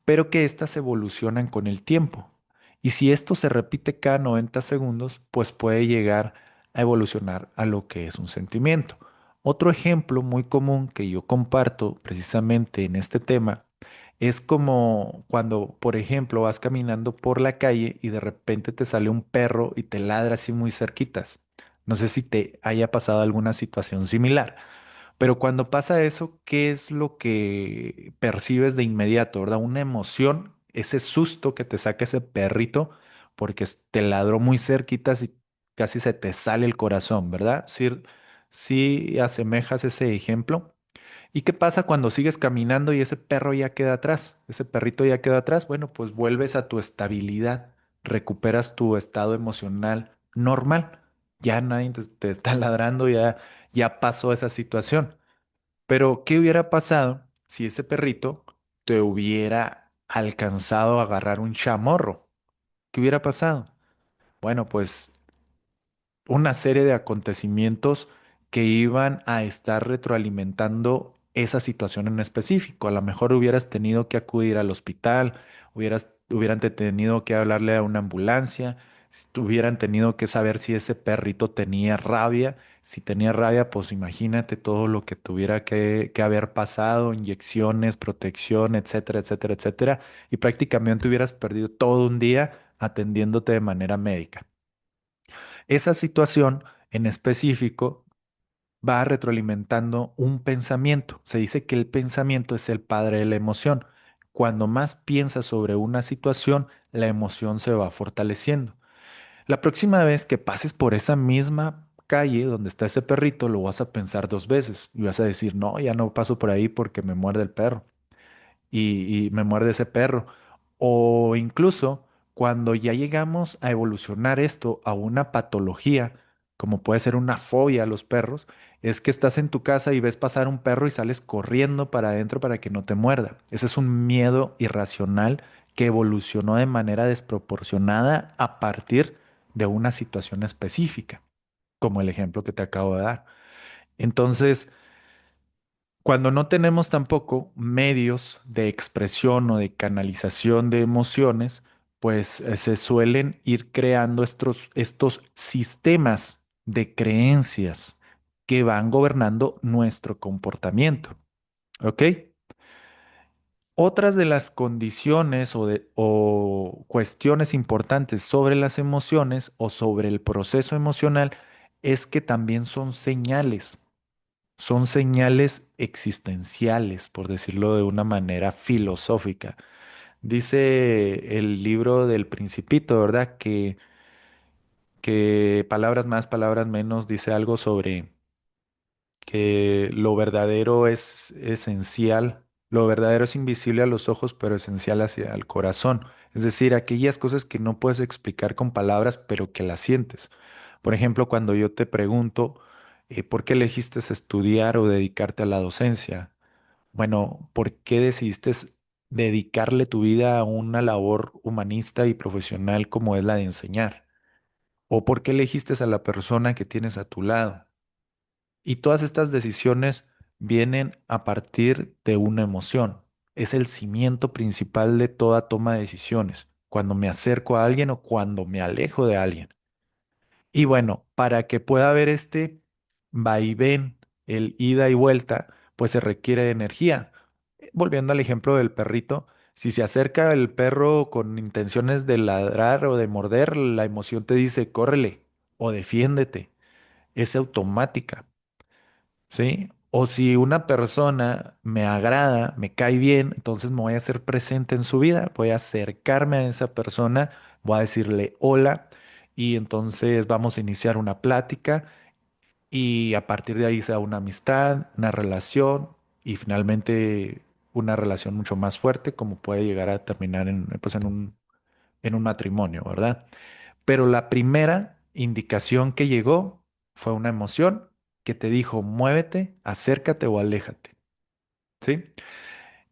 pero que éstas evolucionan con el tiempo. Y si esto se repite cada 90 segundos, pues puede llegar a evolucionar a lo que es un sentimiento. Otro ejemplo muy común que yo comparto precisamente en este tema es como cuando, por ejemplo, vas caminando por la calle y de repente te sale un perro y te ladra así muy cerquitas. No sé si te haya pasado alguna situación similar. Pero cuando pasa eso, ¿qué es lo que percibes de inmediato, verdad? Una emoción, ese susto que te saca ese perrito porque te ladró muy cerquitas y casi se te sale el corazón, ¿verdad? Sí, sí asemejas ese ejemplo. ¿Y qué pasa cuando sigues caminando y ese perro ya queda atrás? Ese perrito ya queda atrás. Bueno, pues vuelves a tu estabilidad, recuperas tu estado emocional normal. ya nadie te está ladrando, ya pasó esa situación. Pero, ¿qué hubiera pasado si ese perrito te hubiera alcanzado a agarrar un chamorro? ¿Qué hubiera pasado? Bueno, pues una serie de acontecimientos que iban a estar retroalimentando esa situación en específico. A lo mejor hubieras tenido que acudir al hospital, hubieran tenido que hablarle a una ambulancia, hubieran tenido que saber si ese perrito tenía rabia. Si tenía rabia, pues imagínate todo lo que tuviera que haber pasado, inyecciones, protección, etcétera, etcétera, etcétera. Y prácticamente hubieras perdido todo un día atendiéndote de manera médica. Esa situación en específico va retroalimentando un pensamiento. Se dice que el pensamiento es el padre de la emoción. Cuando más piensas sobre una situación, la emoción se va fortaleciendo. La próxima vez que pases por esa misma calle donde está ese perrito, lo vas a pensar dos veces y vas a decir, no, ya no paso por ahí porque me muerde el perro y me muerde ese perro. O incluso cuando ya llegamos a evolucionar esto a una patología, como puede ser una fobia a los perros, es que estás en tu casa y ves pasar un perro y sales corriendo para adentro para que no te muerda. Ese es un miedo irracional que evolucionó de manera desproporcionada a partir de una situación específica, como el ejemplo que te acabo de dar. Entonces, cuando no tenemos tampoco medios de expresión o de canalización de emociones, pues se suelen ir creando estos sistemas de creencias que van gobernando nuestro comportamiento. ¿Ok? Otras de las condiciones o cuestiones importantes sobre las emociones o sobre el proceso emocional es que también son señales existenciales, por decirlo de una manera filosófica. Dice el libro del Principito, ¿verdad? Que palabras más, palabras menos, dice algo sobre que lo verdadero es esencial, lo verdadero es invisible a los ojos, pero esencial hacia el corazón. Es decir, aquellas cosas que no puedes explicar con palabras, pero que las sientes. Por ejemplo, cuando yo te pregunto, ¿por qué elegiste estudiar o dedicarte a la docencia? Bueno, ¿por qué decidiste dedicarle tu vida a una labor humanista y profesional como es la de enseñar? ¿O por qué elegiste a la persona que tienes a tu lado? Y todas estas decisiones vienen a partir de una emoción. Es el cimiento principal de toda toma de decisiones, cuando me acerco a alguien o cuando me alejo de alguien. Y bueno, para que pueda haber este vaivén, el ida y vuelta, pues se requiere de energía. Volviendo al ejemplo del perrito, si se acerca el perro con intenciones de ladrar o de morder, la emoción te dice, córrele o defiéndete. Es automática. ¿Sí? O si una persona me agrada, me cae bien, entonces me voy a hacer presente en su vida, voy a acercarme a esa persona, voy a decirle hola y entonces vamos a iniciar una plática y a partir de ahí se da una amistad, una relación y finalmente una relación mucho más fuerte como puede llegar a terminar pues en un matrimonio, ¿verdad? Pero la primera indicación que llegó fue una emoción que te dijo, muévete, acércate o aléjate, ¿sí?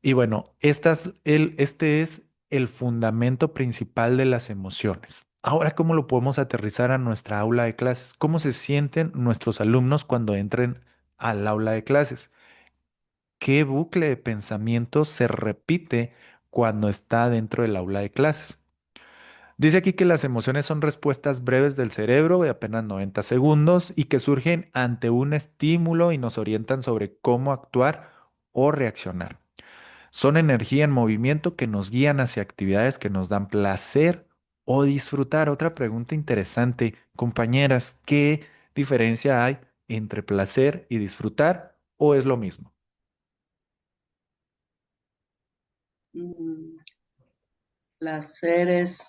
Y bueno, este es el fundamento principal de las emociones. Ahora, ¿cómo lo podemos aterrizar a nuestra aula de clases? ¿Cómo se sienten nuestros alumnos cuando entren al aula de clases? ¿Qué bucle de pensamiento se repite cuando está dentro del aula de clases? Dice aquí que las emociones son respuestas breves del cerebro de apenas 90 segundos y que surgen ante un estímulo y nos orientan sobre cómo actuar o reaccionar. Son energía en movimiento que nos guían hacia actividades que nos dan placer o disfrutar. Otra pregunta interesante, compañeras, ¿qué diferencia hay entre placer y disfrutar o es lo mismo? Mm, Placer es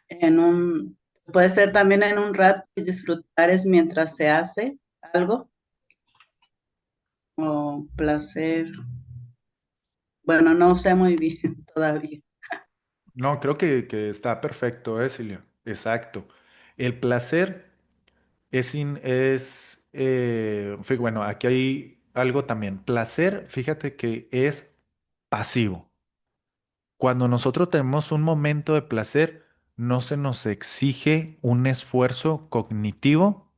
en un, puede ser también en un rato y disfrutar es mientras se hace algo, o placer, bueno, no sé muy bien todavía. No, creo que está perfecto, Silvia. Exacto. El placer. Bueno, aquí hay algo también. Placer, fíjate que es pasivo. Cuando nosotros tenemos un momento de placer, no se nos exige un esfuerzo cognitivo,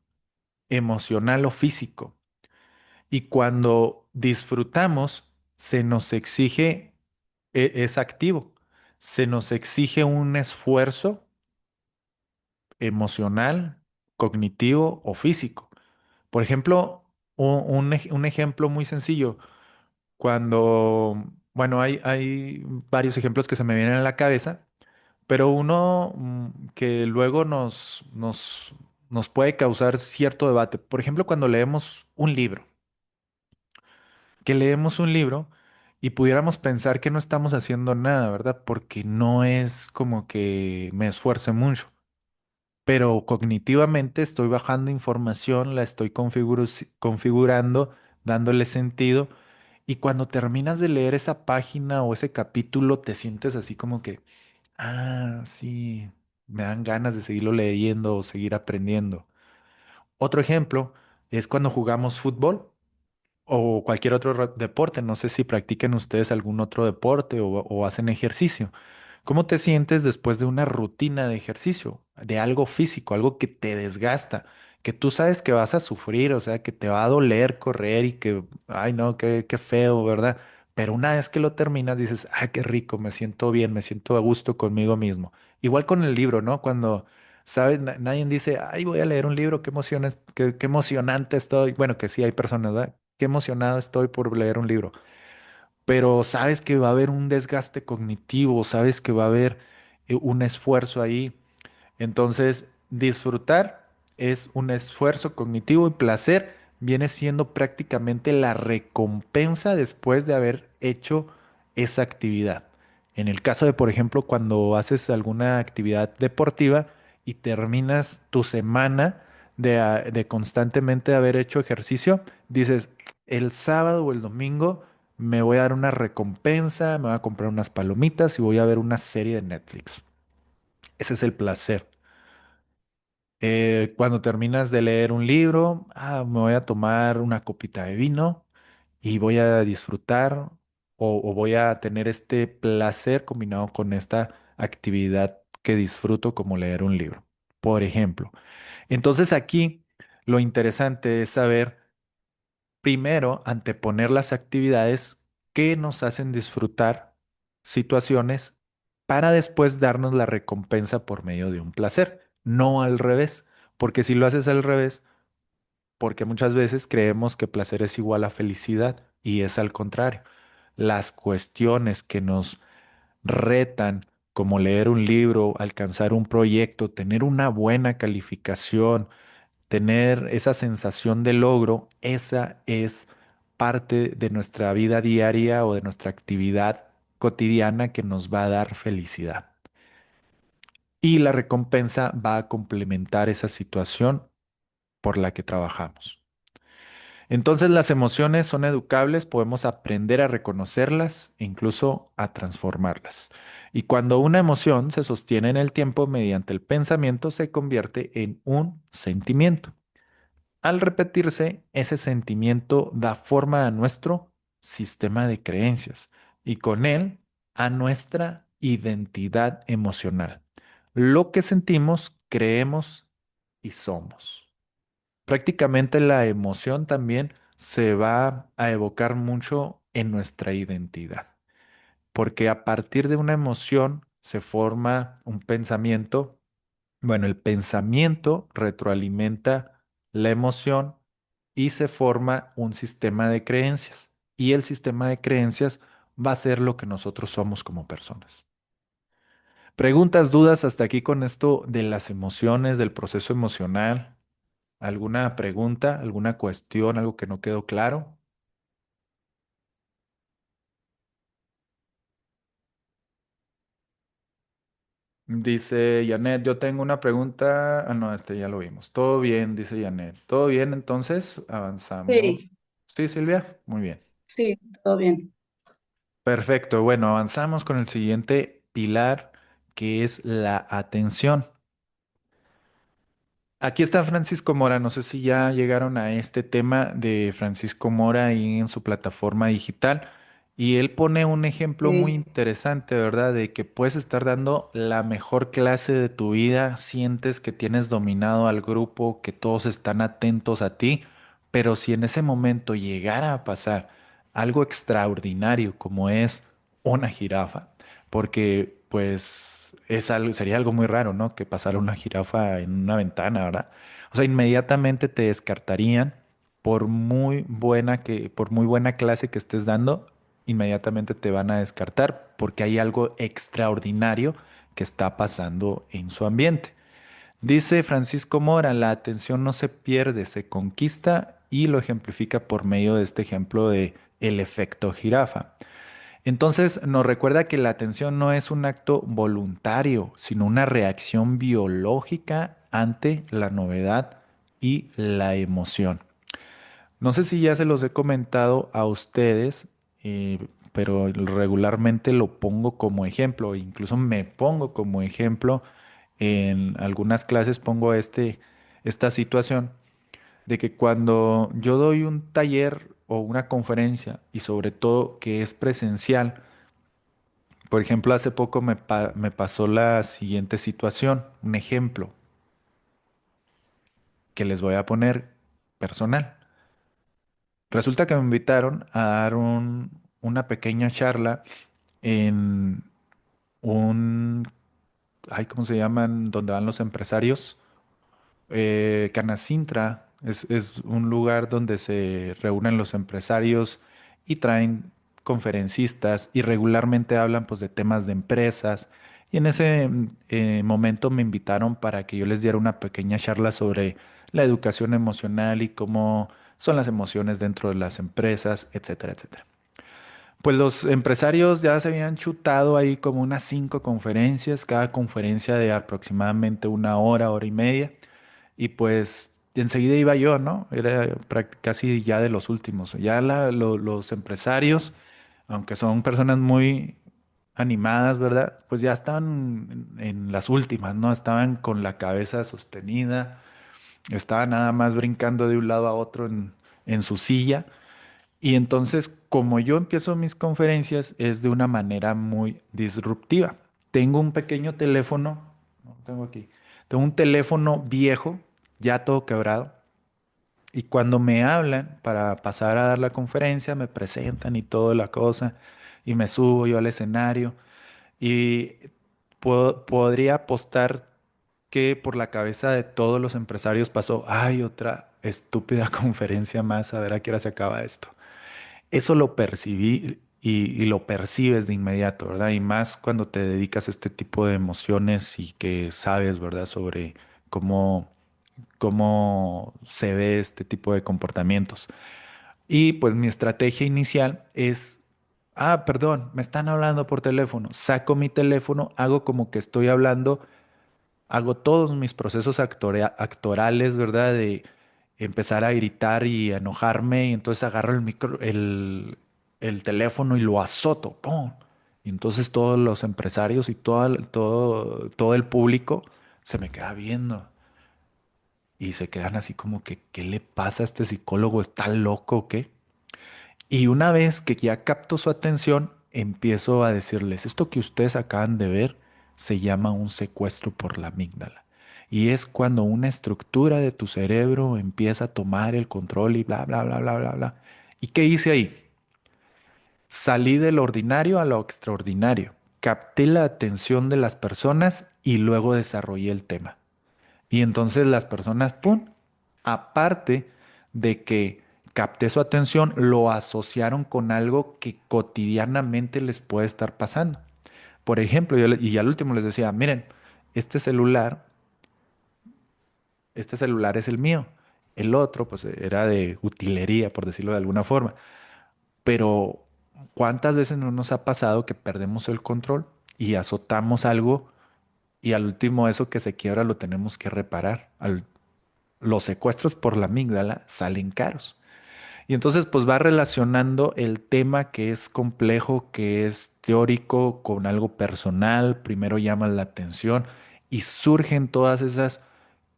emocional o físico. Y cuando disfrutamos, se nos exige, es activo, se nos exige un esfuerzo emocional, cognitivo o físico. Por ejemplo, un ejemplo muy sencillo, bueno, hay varios ejemplos que se me vienen a la cabeza, pero uno que luego nos puede causar cierto debate. Por ejemplo, cuando leemos un libro, que leemos un libro y pudiéramos pensar que no estamos haciendo nada, ¿verdad? Porque no es como que me esfuerce mucho, pero cognitivamente estoy bajando información, la estoy configurando, dándole sentido, y cuando terminas de leer esa página o ese capítulo, te sientes así como que, ah, sí, me dan ganas de seguirlo leyendo o seguir aprendiendo. Otro ejemplo es cuando jugamos fútbol o cualquier otro deporte. No sé si practican ustedes algún otro deporte o hacen ejercicio. ¿Cómo te sientes después de una rutina de ejercicio, de algo físico, algo que te desgasta, que tú sabes que vas a sufrir, o sea, que te va a doler correr y que, ay no, qué feo, ¿verdad? Pero una vez que lo terminas dices, ay, qué rico, me siento bien, me siento a gusto conmigo mismo. Igual con el libro, ¿no? Cuando, ¿sabes? Nadie dice, ay, voy a leer un libro, qué emociones, qué emocionante estoy. Bueno, que sí hay personas, ¿verdad? Qué emocionado estoy por leer un libro, pero sabes que va a haber un desgaste cognitivo, sabes que va a haber un esfuerzo ahí. Entonces, disfrutar es un esfuerzo cognitivo y placer viene siendo prácticamente la recompensa después de haber hecho esa actividad. En el caso de, por ejemplo, cuando haces alguna actividad deportiva y terminas tu semana de constantemente haber hecho ejercicio, dices, el sábado o el domingo me voy a dar una recompensa, me voy a comprar unas palomitas y voy a ver una serie de Netflix. Ese es el placer. Cuando terminas de leer un libro, me voy a tomar una copita de vino y voy a disfrutar o voy a tener este placer combinado con esta actividad que disfruto como leer un libro, por ejemplo. Entonces aquí lo interesante es saber primero anteponer las actividades que nos hacen disfrutar situaciones para después darnos la recompensa por medio de un placer, no al revés, porque si lo haces al revés, porque muchas veces creemos que placer es igual a felicidad y es al contrario. Las cuestiones que nos retan, como leer un libro, alcanzar un proyecto, tener una buena calificación, tener esa sensación de logro, esa es parte de nuestra vida diaria o de nuestra actividad cotidiana que nos va a dar felicidad. Y la recompensa va a complementar esa situación por la que trabajamos. Entonces las emociones son educables, podemos aprender a reconocerlas e incluso a transformarlas. Y cuando una emoción se sostiene en el tiempo mediante el pensamiento, se convierte en un sentimiento. Al repetirse, ese sentimiento da forma a nuestro sistema de creencias y con él a nuestra identidad emocional. Lo que sentimos, creemos y somos. Prácticamente la emoción también se va a evocar mucho en nuestra identidad, porque a partir de una emoción se forma un pensamiento. Bueno, el pensamiento retroalimenta la emoción y se forma un sistema de creencias. Y el sistema de creencias va a ser lo que nosotros somos como personas. Preguntas, dudas hasta aquí con esto de las emociones, del proceso emocional. ¿Alguna pregunta, alguna cuestión, algo que no quedó claro? Dice Janet, yo tengo una pregunta. Ah, no, este ya lo vimos. Todo bien, dice Janet. ¿Todo bien? Entonces, avanzamos. Sí, Sí, Silvia. Muy bien. sí, todo bien. Perfecto. Bueno, avanzamos con el siguiente pilar, que es la atención. Aquí está Francisco Mora. No sé si ya llegaron a este tema de Francisco Mora ahí en su plataforma digital. Y él pone un ejemplo muy Sí, interesante, ¿verdad? De que puedes estar dando la mejor clase de tu vida, sientes que tienes dominado al grupo, que todos están atentos a ti, pero si en ese momento llegara a pasar algo extraordinario como es una jirafa, porque pues es algo, sería algo muy raro, ¿no? Que pasara una jirafa en una ventana, ¿verdad? O sea, inmediatamente te descartarían por muy buena clase que estés dando, inmediatamente te van a descartar porque hay algo extraordinario que está pasando en su ambiente. Dice Francisco Mora, la atención no se pierde, se conquista y lo ejemplifica por medio de este ejemplo de el efecto jirafa. Entonces nos recuerda que la atención no es un acto voluntario, sino una reacción biológica ante la novedad y la emoción. No sé si ya se los he comentado a ustedes, pero regularmente lo pongo como ejemplo, incluso me pongo como ejemplo en algunas clases pongo esta situación de que cuando yo doy un taller o una conferencia y sobre todo que es presencial, por ejemplo, hace poco me pasó la siguiente situación, un ejemplo que les voy a poner personal. Resulta que me invitaron a dar una pequeña charla en un, ay, ¿cómo se llaman? Donde van los empresarios. Canacintra es un lugar donde se reúnen los empresarios y traen conferencistas y regularmente hablan pues de temas de empresas. Y en ese momento me invitaron para que yo les diera una pequeña charla sobre la educación emocional y cómo son las emociones dentro de las empresas, etcétera, etcétera. Pues los empresarios ya se habían chutado ahí como unas 5 conferencias, cada conferencia de aproximadamente una hora, hora y media. Y pues enseguida iba yo, ¿no? Era casi ya de los últimos. Ya los empresarios, aunque son personas muy animadas, ¿verdad? Pues ya estaban en las últimas, ¿no? Estaban con la cabeza sostenida, estaban nada más brincando de un lado a otro en su silla. Y entonces, como yo empiezo mis conferencias, es de una manera muy disruptiva. Tengo un pequeño teléfono, no tengo aquí, tengo un teléfono viejo, ya todo quebrado, y cuando me hablan para pasar a dar la conferencia, me presentan y toda la cosa, y me subo yo al escenario, y podría apostar que por la cabeza de todos los empresarios pasó, ay, otra estúpida conferencia más, a ver a qué hora se acaba esto. Eso lo percibí y lo percibes de inmediato, ¿verdad? Y más cuando te dedicas a este tipo de emociones y que sabes, ¿verdad? Sobre cómo, cómo se ve este tipo de comportamientos. Y pues mi estrategia inicial es, perdón, me están hablando por teléfono. Saco mi teléfono, hago como que estoy hablando, hago todos mis procesos actorales, ¿verdad? De empezar a gritar y a enojarme, y entonces agarro el teléfono y lo azoto, ¡pum! Y entonces todos los empresarios y todo el público se me queda viendo y se quedan así como que, ¿qué le pasa a este psicólogo? ¿Está loco o qué? Y una vez que ya capto su atención, empiezo a decirles, esto que ustedes acaban de ver se llama un secuestro por la amígdala. Y es cuando una estructura de tu cerebro empieza a tomar el control y bla, bla, bla, bla, bla, bla. ¿Y qué hice ahí? Salí del ordinario a lo extraordinario. Capté la atención de las personas y luego desarrollé el tema. Y entonces las personas, ¡pum! Aparte de que capté su atención, lo asociaron con algo que cotidianamente les puede estar pasando. Por ejemplo, y al último les decía, miren, este celular, este celular es el mío. El otro, pues era de utilería, por decirlo de alguna forma. Pero, ¿cuántas veces no nos ha pasado que perdemos el control y azotamos algo y al último eso que se quiebra lo tenemos que reparar? Los secuestros por la amígdala salen caros. Y entonces pues va relacionando el tema que es complejo, que es teórico, con algo personal, primero llama la atención y surgen todas esas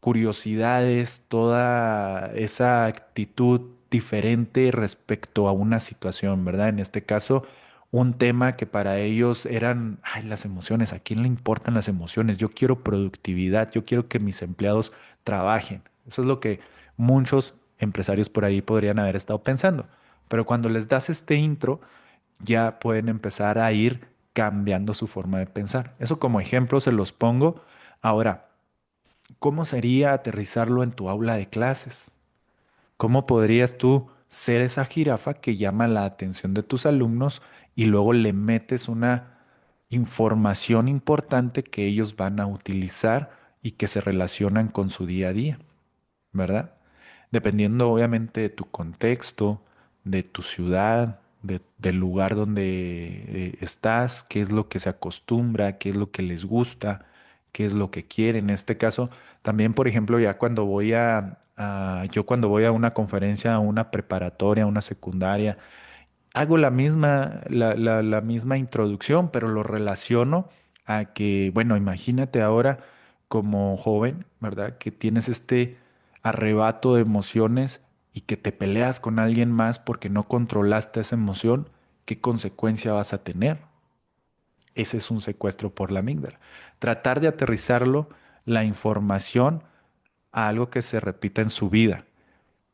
curiosidades, toda esa actitud diferente respecto a una situación, ¿verdad? En este caso, un tema que para ellos eran, ay, las emociones, ¿a quién le importan las emociones? Yo quiero productividad, yo quiero que mis empleados trabajen. Eso es lo que muchos empresarios por ahí podrían haber estado pensando. Pero cuando les das este intro, ya pueden empezar a ir cambiando su forma de pensar. Eso como ejemplo se los pongo. Ahora, ¿cómo sería aterrizarlo en tu aula de clases? ¿Cómo podrías tú ser esa jirafa que llama la atención de tus alumnos y luego le metes una información importante que ellos van a utilizar y que se relacionan con su día a día? ¿Verdad? Dependiendo obviamente de tu contexto, de tu ciudad, del lugar donde estás, qué es lo que se acostumbra, qué es lo que les gusta, qué es lo que quieren. En este caso, también, por ejemplo, ya cuando voy yo cuando voy a una conferencia, a una preparatoria, a una secundaria, hago la misma introducción, pero lo relaciono a que, bueno, imagínate ahora como joven, ¿verdad? Que tienes este arrebato de emociones y que te peleas con alguien más porque no controlaste esa emoción, ¿qué consecuencia vas a tener? Ese es un secuestro por la amígdala. Tratar de aterrizarlo, la información, a algo que se repita en su vida.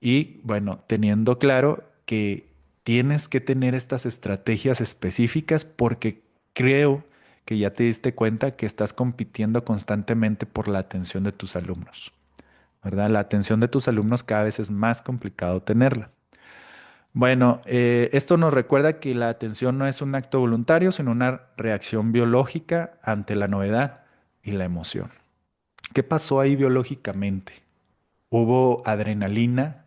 Y bueno, teniendo claro que tienes que tener estas estrategias específicas porque creo que ya te diste cuenta que estás compitiendo constantemente por la atención de tus alumnos, ¿verdad? La atención de tus alumnos cada vez es más complicado tenerla. Bueno, esto nos recuerda que la atención no es un acto voluntario, sino una reacción biológica ante la novedad y la emoción. ¿Qué pasó ahí biológicamente? Hubo adrenalina.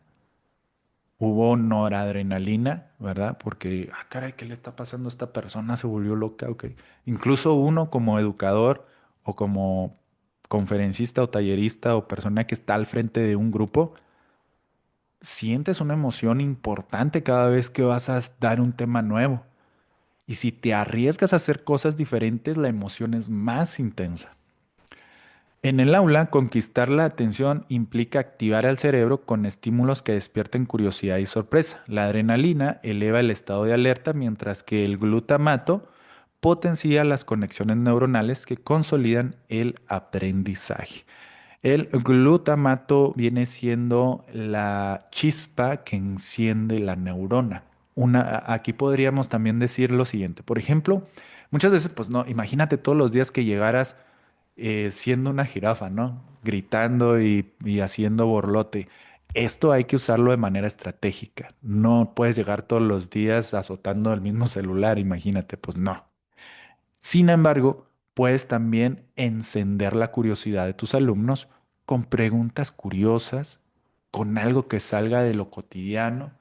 Hubo noradrenalina, ¿verdad? Porque, caray, ¿qué le está pasando a esta persona? Se volvió loca, ok. Incluso uno como educador o como conferencista o tallerista o persona que está al frente de un grupo, sientes una emoción importante cada vez que vas a dar un tema nuevo. Y si te arriesgas a hacer cosas diferentes, la emoción es más intensa. En el aula, conquistar la atención implica activar al cerebro con estímulos que despierten curiosidad y sorpresa. La adrenalina eleva el estado de alerta, mientras que el glutamato potencia las conexiones neuronales que consolidan el aprendizaje. El glutamato viene siendo la chispa que enciende la neurona. Aquí podríamos también decir lo siguiente. Por ejemplo, muchas veces, pues no, imagínate todos los días que llegaras siendo una jirafa, ¿no? Gritando y haciendo borlote. Esto hay que usarlo de manera estratégica. No puedes llegar todos los días azotando el mismo celular, imagínate, pues no. Sin embargo, puedes también encender la curiosidad de tus alumnos con preguntas curiosas, con algo que salga de lo cotidiano.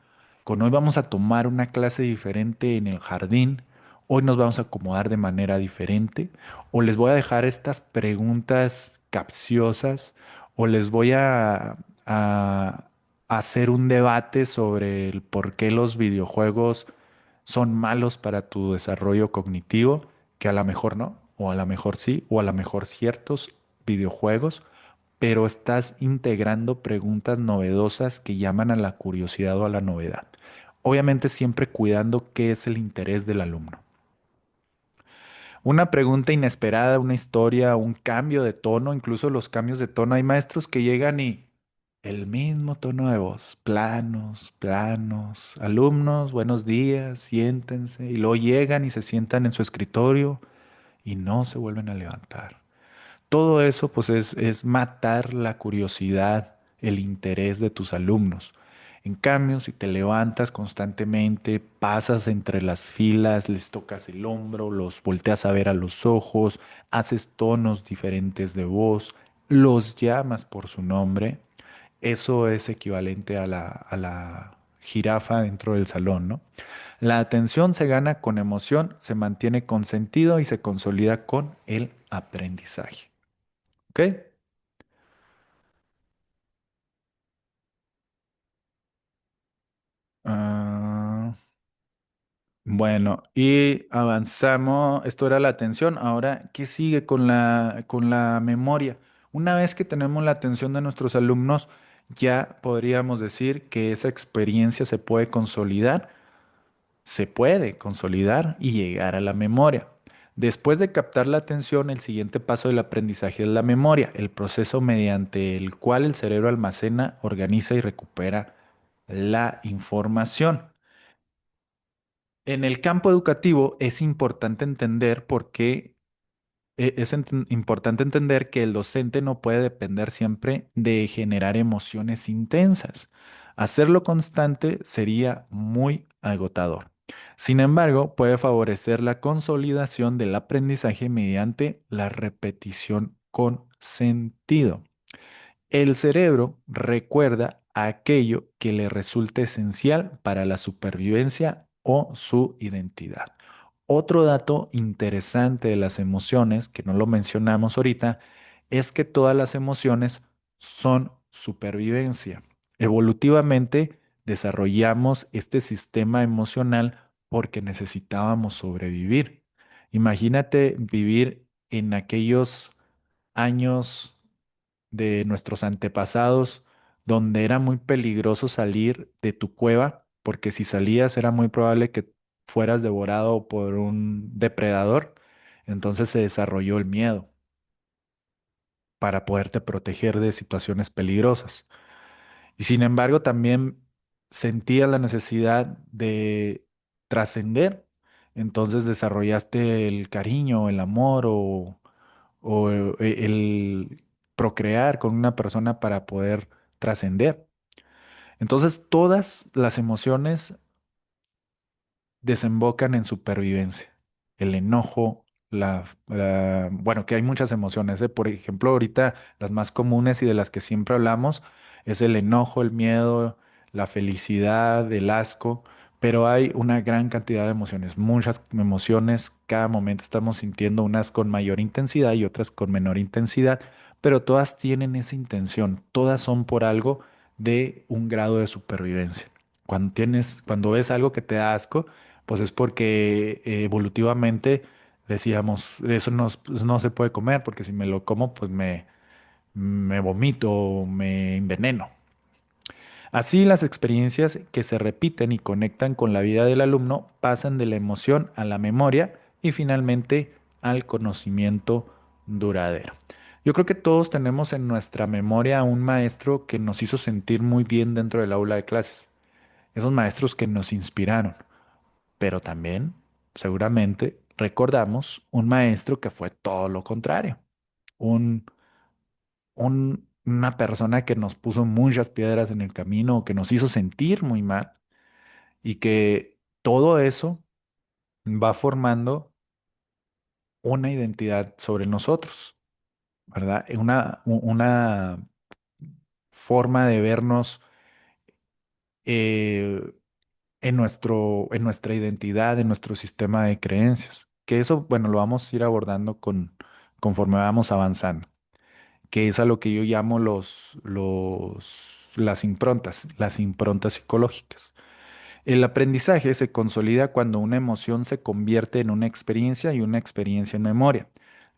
Con hoy vamos a tomar una clase diferente en el jardín, hoy nos vamos a acomodar de manera diferente, o les voy a dejar estas preguntas capciosas, o les voy a hacer un debate sobre el por qué los videojuegos son malos para tu desarrollo cognitivo, que a lo mejor no, o a lo mejor sí, o a lo mejor ciertos videojuegos, pero estás integrando preguntas novedosas que llaman a la curiosidad o a la novedad. Obviamente siempre cuidando qué es el interés del alumno. Una pregunta inesperada, una historia, un cambio de tono, incluso los cambios de tono. Hay maestros que llegan y el mismo tono de voz, planos, planos. Alumnos, buenos días, siéntense. Y luego llegan y se sientan en su escritorio y no se vuelven a levantar. Todo eso pues es matar la curiosidad, el interés de tus alumnos. En cambio, si te levantas constantemente, pasas entre las filas, les tocas el hombro, los volteas a ver a los ojos, haces tonos diferentes de voz, los llamas por su nombre, eso es equivalente a la jirafa dentro del salón, ¿no? La atención se gana con emoción, se mantiene con sentido y se consolida con el aprendizaje. ¿Ok? Ah, bueno, y avanzamos. Esto era la atención. Ahora, ¿qué sigue con la memoria? Una vez que tenemos la atención de nuestros alumnos, ya podríamos decir que esa experiencia se puede consolidar y llegar a la memoria. Después de captar la atención, el siguiente paso del aprendizaje es la memoria, el proceso mediante el cual el cerebro almacena, organiza y recupera la información. En el campo educativo es importante entender por qué importante entender que el docente no puede depender siempre de generar emociones intensas. Hacerlo constante sería muy agotador. Sin embargo, puede favorecer la consolidación del aprendizaje mediante la repetición con sentido. El cerebro recuerda aquello que le resulta esencial para la supervivencia o su identidad. Otro dato interesante de las emociones, que no lo mencionamos ahorita, es que todas las emociones son supervivencia. Evolutivamente desarrollamos este sistema emocional porque necesitábamos sobrevivir. Imagínate vivir en aquellos años de nuestros antepasados, donde era muy peligroso salir de tu cueva, porque si salías era muy probable que fueras devorado por un depredador. Entonces se desarrolló el miedo para poderte proteger de situaciones peligrosas. Y sin embargo, también sentía la necesidad de trascender. Entonces desarrollaste el cariño, el amor o el procrear con una persona para poder trascender. Entonces, todas las emociones desembocan en supervivencia. El enojo, bueno, que hay muchas emociones, ¿eh? Por ejemplo, ahorita las más comunes y de las que siempre hablamos es el enojo, el miedo, la felicidad, el asco, pero hay una gran cantidad de emociones, muchas emociones. Cada momento estamos sintiendo unas con mayor intensidad y otras con menor intensidad, pero todas tienen esa intención, todas son por algo de un grado de supervivencia. Cuando ves algo que te da asco, pues es porque evolutivamente decíamos, eso no, pues no se puede comer, porque si me lo como, pues me vomito o me enveneno. Así las experiencias que se repiten y conectan con la vida del alumno pasan de la emoción a la memoria y finalmente al conocimiento duradero. Yo creo que todos tenemos en nuestra memoria a un maestro que nos hizo sentir muy bien dentro del aula de clases. Esos maestros que nos inspiraron, pero también seguramente recordamos un maestro que fue todo lo contrario, un, una persona que nos puso muchas piedras en el camino, que nos hizo sentir muy mal y que todo eso va formando una identidad sobre nosotros, ¿verdad? Una forma de vernos eh, en nuestra identidad, en nuestro sistema de creencias. Que eso, bueno, lo vamos a ir abordando conforme vamos avanzando, que es a lo que yo llamo las improntas psicológicas. El aprendizaje se consolida cuando una emoción se convierte en una experiencia y una experiencia en memoria.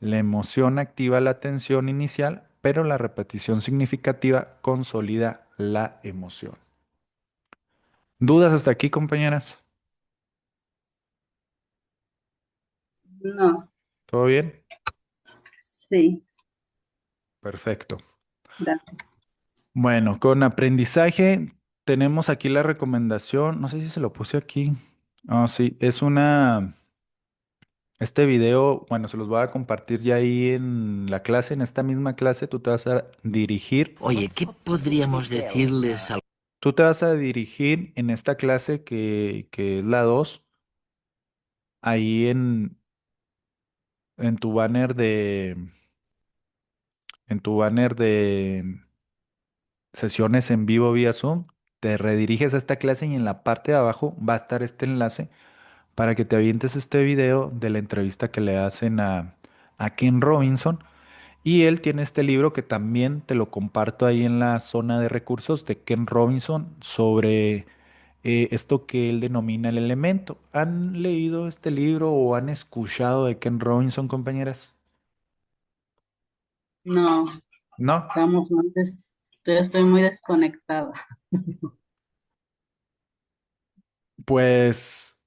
La emoción activa la atención inicial, pero la repetición significativa consolida la emoción. ¿Dudas hasta aquí, compañeras? No, ¿Todo bien? sí, Perfecto. gracias. Bueno, con aprendizaje tenemos aquí la recomendación, no sé si se lo puse aquí. Ah, sí, este video, bueno, se los voy a compartir ya ahí en la clase, en esta misma clase, Oye, ¿qué podríamos decirles al... tú te vas a dirigir en esta clase que es la 2 ahí en tu banner en tu banner de sesiones en vivo vía Zoom, te rediriges a esta clase y en la parte de abajo va a estar este enlace para que te avientes este video de la entrevista que le hacen a Ken Robinson. Y él tiene este libro que también te lo comparto ahí en la zona de recursos de Ken Robinson sobre esto que él denomina el elemento. ¿Han leído este libro o han escuchado de Ken Robinson, compañeras? No, ¿No? Estamos muy yo estoy muy desconectada. Pues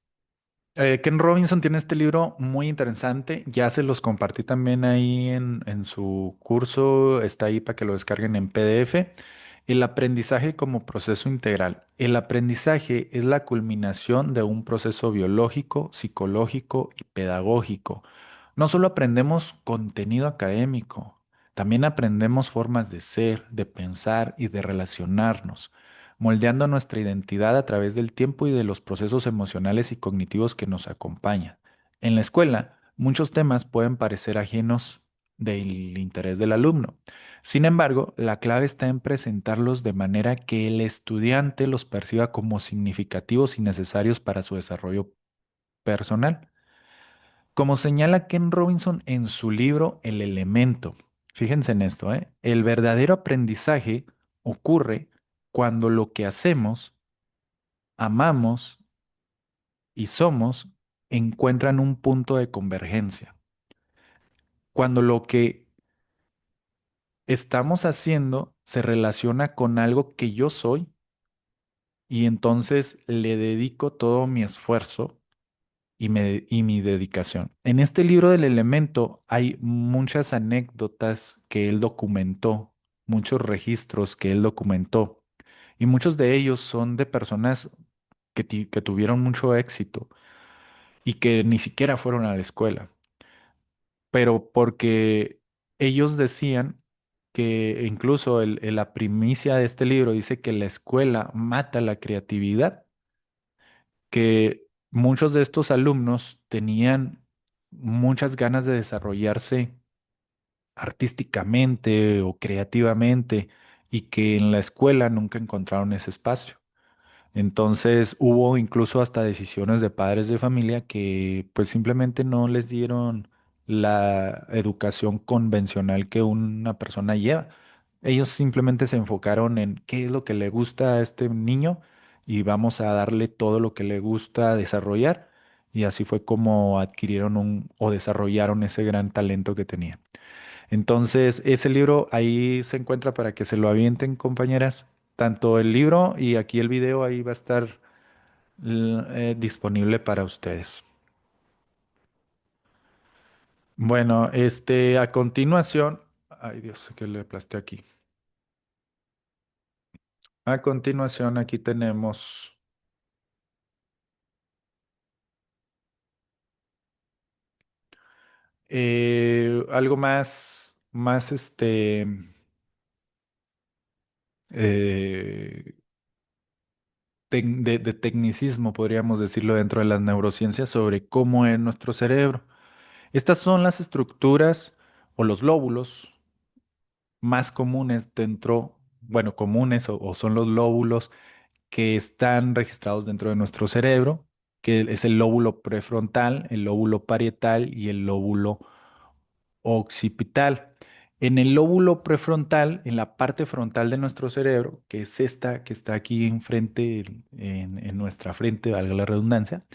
Ken Robinson tiene este libro muy interesante. Ya se los compartí también ahí en su curso. Está ahí para que lo descarguen en PDF. El aprendizaje como proceso integral. El aprendizaje es la culminación de un proceso biológico, psicológico y pedagógico. No solo aprendemos contenido académico, también aprendemos formas de ser, de pensar y de relacionarnos, moldeando nuestra identidad a través del tiempo y de los procesos emocionales y cognitivos que nos acompañan. En la escuela, muchos temas pueden parecer ajenos del interés del alumno. Sin embargo, la clave está en presentarlos de manera que el estudiante los perciba como significativos y necesarios para su desarrollo personal. Como señala Ken Robinson en su libro El Elemento, fíjense en esto, ¿eh? El verdadero aprendizaje ocurre cuando lo que hacemos, amamos y somos encuentran un punto de convergencia. Cuando lo que estamos haciendo se relaciona con algo que yo soy y entonces le dedico todo mi esfuerzo y mi dedicación. En este libro del elemento hay muchas anécdotas que él documentó, muchos registros que él documentó, y muchos de ellos son de personas que tuvieron mucho éxito y que ni siquiera fueron a la escuela, pero porque ellos decían que incluso la primicia de este libro dice que la escuela mata la creatividad, que muchos de estos alumnos tenían muchas ganas de desarrollarse artísticamente o creativamente y que en la escuela nunca encontraron ese espacio. Entonces hubo incluso hasta decisiones de padres de familia que pues simplemente no les dieron la educación convencional que una persona lleva. Ellos simplemente se enfocaron en qué es lo que le gusta a este niño y vamos a darle todo lo que le gusta desarrollar. Y así fue como adquirieron o desarrollaron ese gran talento que tenían. Entonces, ese libro ahí se encuentra para que se lo avienten, compañeras. Tanto el libro y aquí el video ahí va a estar disponible para ustedes. Bueno, a continuación, ay Dios, que le aplasté aquí. A continuación, aquí tenemos algo más eh, de tecnicismo, podríamos decirlo, dentro de las neurociencias sobre cómo es nuestro cerebro. Estas son las estructuras o los lóbulos más comunes dentro, bueno, comunes o son los lóbulos que están registrados dentro de nuestro cerebro, que es el lóbulo prefrontal, el lóbulo parietal y el lóbulo occipital. En el lóbulo prefrontal, en la parte frontal de nuestro cerebro, que es esta que está aquí enfrente, en nuestra frente, valga la redundancia,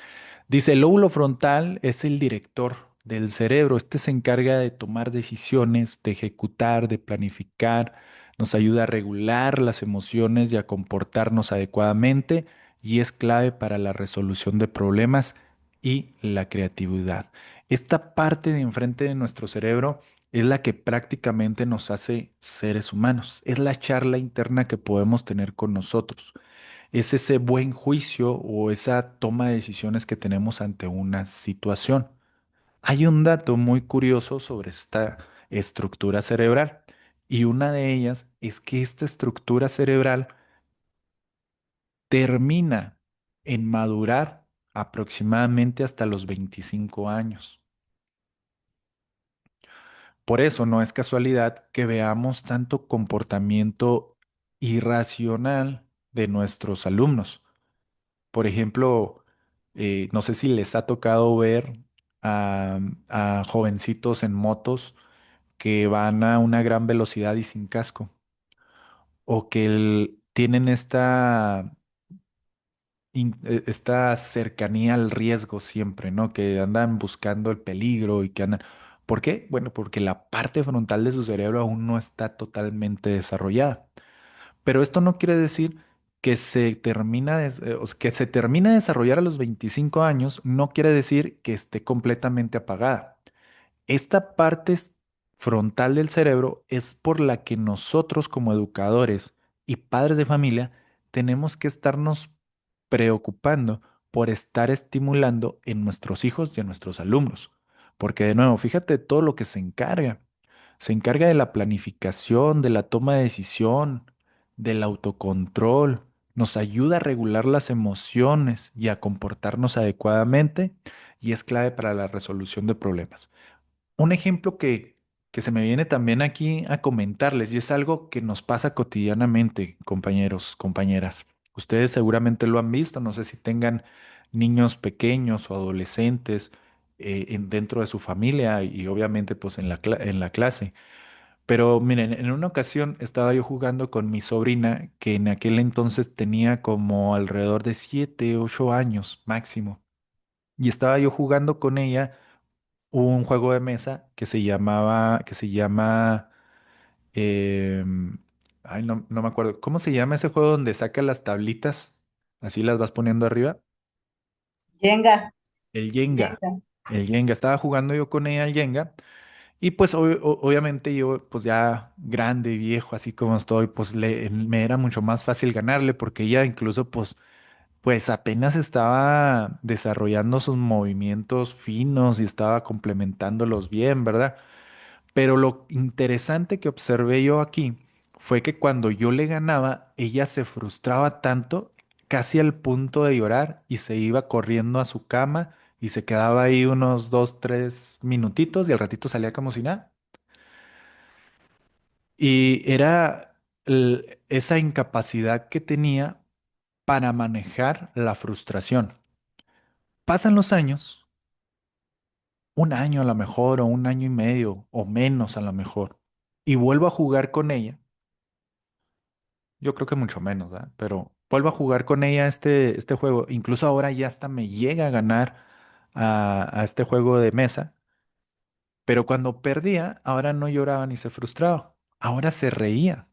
dice, el lóbulo frontal es el director del cerebro. Este se encarga de tomar decisiones, de ejecutar, de planificar, nos ayuda a regular las emociones y a comportarnos adecuadamente y es clave para la resolución de problemas y la creatividad. Esta parte de enfrente de nuestro cerebro es la que prácticamente nos hace seres humanos. Es la charla interna que podemos tener con nosotros, es ese buen juicio o esa toma de decisiones que tenemos ante una situación. Hay un dato muy curioso sobre esta estructura cerebral y una de ellas es que esta estructura cerebral termina en madurar aproximadamente hasta los 25 años. Por eso no es casualidad que veamos tanto comportamiento irracional de nuestros alumnos. Por ejemplo, no sé si les ha tocado ver a jovencitos en motos que van a una gran velocidad y sin casco, o que tienen esta cercanía al riesgo siempre, ¿no? Que andan buscando el peligro y que andan. ¿Por qué? Bueno, porque la parte frontal de su cerebro aún no está totalmente desarrollada. Pero esto no quiere decir que que se termine de desarrollar a los 25 años, no quiere decir que esté completamente apagada. Esta frontal del cerebro es por la que nosotros como educadores y padres de familia tenemos que estarnos preocupando por estar estimulando en nuestros hijos y en nuestros alumnos. Porque de nuevo, fíjate todo lo que se encarga. Se encarga de la planificación, de la toma de decisión, del autocontrol. Nos ayuda a regular las emociones y a comportarnos adecuadamente y es clave para la resolución de problemas. Un ejemplo que se me viene también aquí a comentarles, y es algo que nos pasa cotidianamente, compañeros, compañeras. Ustedes seguramente lo han visto, no sé si tengan niños pequeños o adolescentes dentro de su familia y obviamente pues en en la clase. Pero miren, en una ocasión estaba yo jugando con mi sobrina, que en aquel entonces tenía como alrededor de 7, 8 años máximo. Y estaba yo jugando con ella un juego de mesa que se llama, ay, no me acuerdo, ¿cómo se llama ese juego donde sacas las tablitas? Así las vas poniendo arriba. Yenga, El Jenga. yenga. El Jenga. Estaba jugando yo con ella al Jenga. Y pues obviamente yo, pues ya grande, viejo, así como estoy, pues me era mucho más fácil ganarle porque ella incluso pues apenas estaba desarrollando sus movimientos finos y estaba complementándolos bien, ¿verdad? Pero lo interesante que observé yo aquí fue que cuando yo le ganaba, ella se frustraba tanto, casi al punto de llorar, y se iba corriendo a su cama y se quedaba ahí unos 2, 3 minutitos y al ratito salía como si nada. Y era esa incapacidad que tenía para manejar la frustración. Pasan los años, un año a lo mejor, o un año y medio, o menos a lo mejor, y vuelvo a jugar con ella. Yo creo que mucho menos, ¿verdad? Pero vuelvo a jugar con ella este juego. Incluso ahora ya hasta me llega a ganar a este juego de mesa. Pero cuando perdía, ahora no lloraba ni se frustraba. Ahora se reía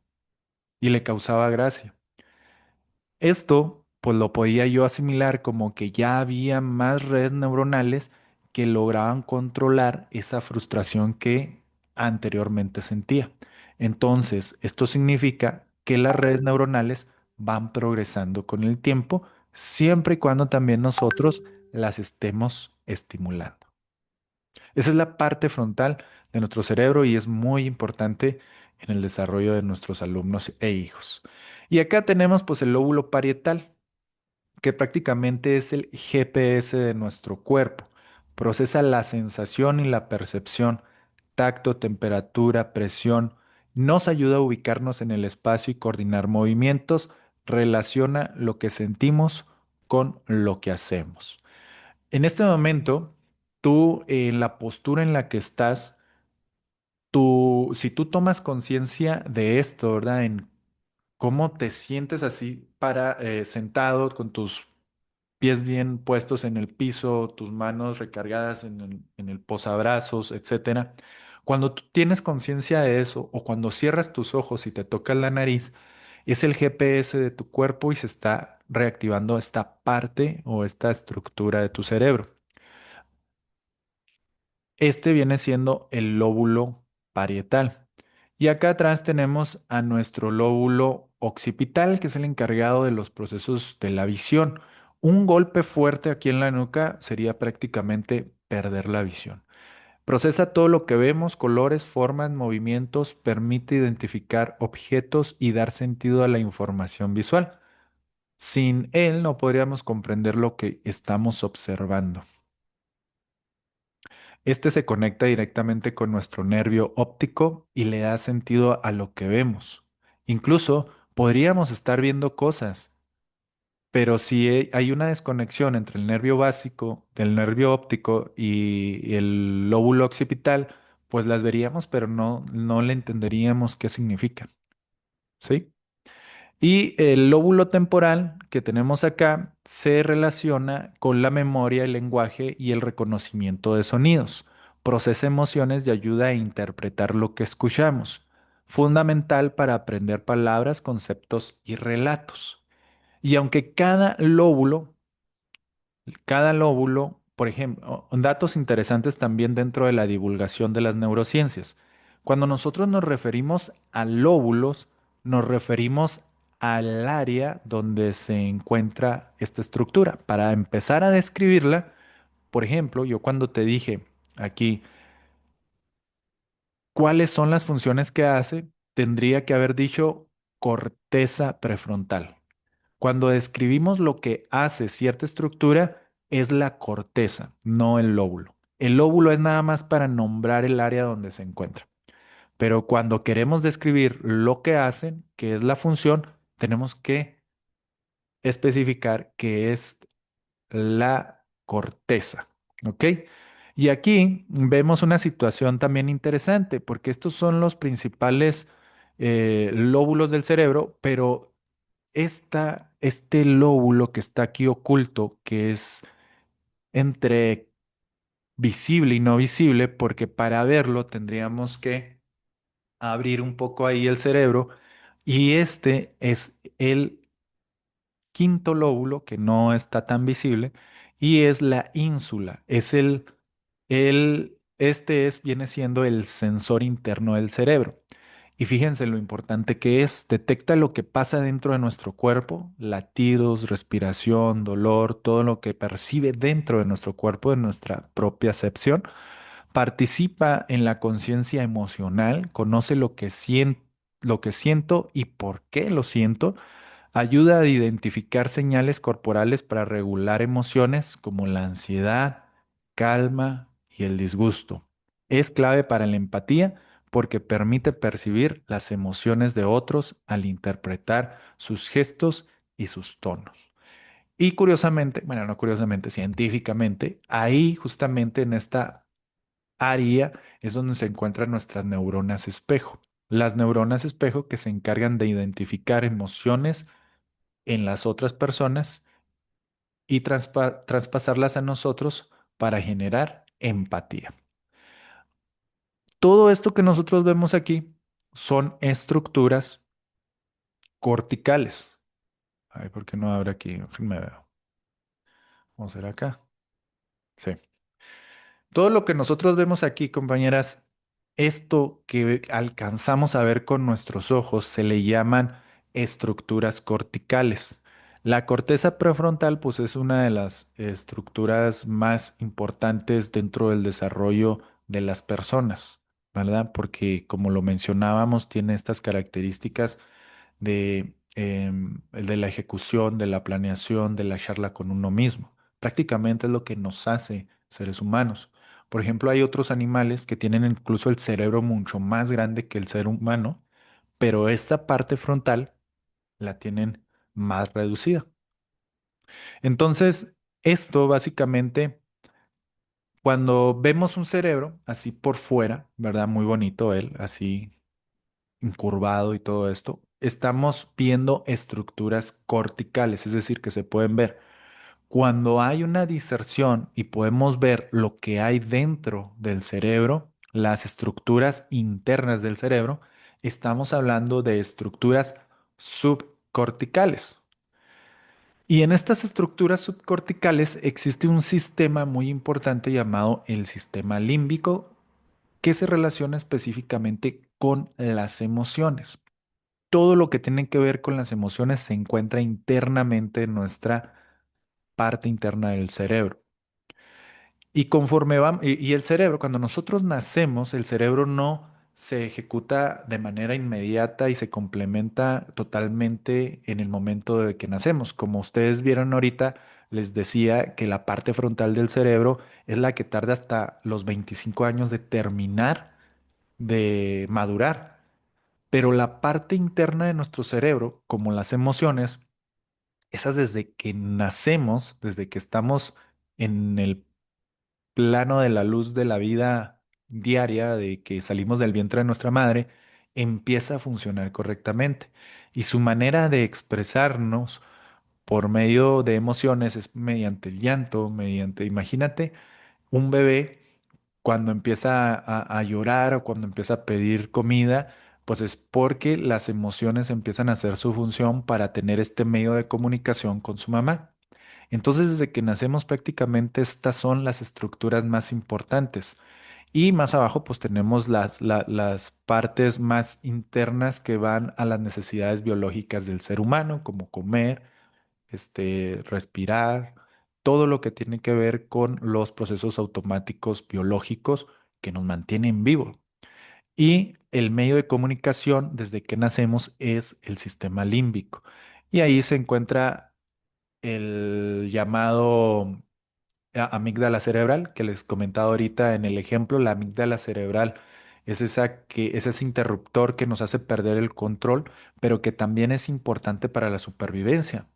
y le causaba gracia. Esto, pues lo podía yo asimilar como que ya había más redes neuronales que lograban controlar esa frustración que anteriormente sentía. Entonces, esto significa que las redes neuronales van progresando con el tiempo, siempre y cuando también nosotros las estemos estimulando. Esa es la parte frontal de nuestro cerebro y es muy importante en el desarrollo de nuestros alumnos e hijos. Y acá tenemos pues el lóbulo parietal, que prácticamente es el GPS de nuestro cuerpo. Procesa la sensación y la percepción, tacto, temperatura, presión. Nos ayuda a ubicarnos en el espacio y coordinar movimientos. Relaciona lo que sentimos con lo que hacemos. En este momento, tú en la postura en la que estás, si tú tomas conciencia de esto, ¿verdad? En cómo te sientes así sentado con tus pies bien puestos en el piso, tus manos recargadas en el posabrazos, etcétera. Cuando tú tienes conciencia de eso o cuando cierras tus ojos y te tocas la nariz, es el GPS de tu cuerpo y se está reactivando esta parte o esta estructura de tu cerebro. Este viene siendo el lóbulo parietal. Y acá atrás tenemos a nuestro lóbulo occipital, que es el encargado de los procesos de la visión. Un golpe fuerte aquí en la nuca sería prácticamente perder la visión. Procesa todo lo que vemos, colores, formas, movimientos, permite identificar objetos y dar sentido a la información visual. Sin él no podríamos comprender lo que estamos observando. Este se conecta directamente con nuestro nervio óptico y le da sentido a lo que vemos. Incluso podríamos estar viendo cosas, pero si hay una desconexión entre el nervio básico del nervio óptico y el lóbulo occipital, pues las veríamos, pero no le entenderíamos qué significan. ¿Sí? Y el lóbulo temporal que tenemos acá se relaciona con la memoria, el lenguaje y el reconocimiento de sonidos. procesa emociones y ayuda a interpretar lo que escuchamos, fundamental para aprender palabras, conceptos y relatos. Y aunque cada lóbulo, por ejemplo, datos interesantes también dentro de la divulgación de las neurociencias. Cuando nosotros nos referimos a lóbulos, nos referimos al área donde se encuentra esta estructura. Para empezar a describirla, por ejemplo, yo cuando te dije aquí cuáles son las funciones que hace, tendría que haber dicho corteza prefrontal. Cuando describimos lo que hace cierta estructura, es la corteza, no el lóbulo. El lóbulo es nada más para nombrar el área donde se encuentra. Pero cuando queremos describir lo que hacen, que es la función, tenemos que especificar que es la corteza. ¿Ok? Y aquí vemos una situación también interesante, porque estos son los principales lóbulos del cerebro, pero este lóbulo que está aquí oculto, que es entre visible y no visible, porque para verlo tendríamos que abrir un poco ahí el cerebro, y este es el quinto lóbulo que no está tan visible y es la ínsula. Viene siendo el sensor interno del cerebro. Y fíjense lo importante que es, detecta lo que pasa dentro de nuestro cuerpo, latidos, respiración, dolor, todo lo que percibe dentro de nuestro cuerpo, de nuestra propia acepción. Participa en la conciencia emocional, conoce lo que siento y por qué lo siento. Ayuda a identificar señales corporales para regular emociones como la ansiedad, calma y el disgusto. Es clave para la empatía porque permite percibir las emociones de otros al interpretar sus gestos y sus tonos. Y curiosamente, bueno, no curiosamente, científicamente, ahí justamente en esta área es donde se encuentran nuestras neuronas espejo. Las neuronas espejo que se encargan de identificar emociones en las otras personas y traspasarlas a nosotros para generar empatía. Todo esto que nosotros vemos aquí son estructuras corticales. Ay, ¿por qué no abre aquí? Me veo. Vamos a ver acá. Sí. Todo lo que nosotros vemos aquí, compañeras, esto que alcanzamos a ver con nuestros ojos se le llaman estructuras corticales. La corteza prefrontal, pues es una de las estructuras más importantes dentro del desarrollo de las personas, ¿verdad? Porque como lo mencionábamos, tiene estas características de la ejecución, de la planeación, de la charla con uno mismo. Prácticamente es lo que nos hace seres humanos. Por ejemplo, hay otros animales que tienen incluso el cerebro mucho más grande que el ser humano, pero esta parte frontal la tienen más reducida. Entonces, esto básicamente, cuando vemos un cerebro así por fuera, ¿verdad? Muy bonito él, así incurvado y todo esto, estamos viendo estructuras corticales, es decir, que se pueden ver. Cuando hay una diserción y podemos ver lo que hay dentro del cerebro, las estructuras internas del cerebro, estamos hablando de estructuras subcorticales. Y en estas estructuras subcorticales existe un sistema muy importante llamado el sistema límbico que se relaciona específicamente con las emociones. Todo lo que tiene que ver con las emociones se encuentra internamente en nuestra parte interna del cerebro. Y conforme vamos, y el cerebro, cuando nosotros nacemos, el cerebro no se ejecuta de manera inmediata y se complementa totalmente en el momento de que nacemos. Como ustedes vieron ahorita, les decía que la parte frontal del cerebro es la que tarda hasta los 25 años de terminar de madurar. Pero la parte interna de nuestro cerebro, como las emociones, esas desde que nacemos, desde que estamos en el plano de la luz de la vida diaria, de que salimos del vientre de nuestra madre, empieza a funcionar correctamente. Y su manera de expresarnos por medio de emociones es mediante el llanto, imagínate, un bebé cuando empieza a llorar o cuando empieza a pedir comida, pues es porque las emociones empiezan a hacer su función para tener este medio de comunicación con su mamá. Entonces, desde que nacemos prácticamente estas son las estructuras más importantes. Y más abajo, pues tenemos las partes más internas que van a las necesidades biológicas del ser humano, como comer, respirar, todo lo que tiene que ver con los procesos automáticos biológicos que nos mantienen vivos. Y el medio de comunicación desde que nacemos es el sistema límbico. Y ahí se encuentra el llamado amígdala cerebral, que les comentaba ahorita en el ejemplo. La amígdala cerebral es ese interruptor que nos hace perder el control, pero que también es importante para la supervivencia.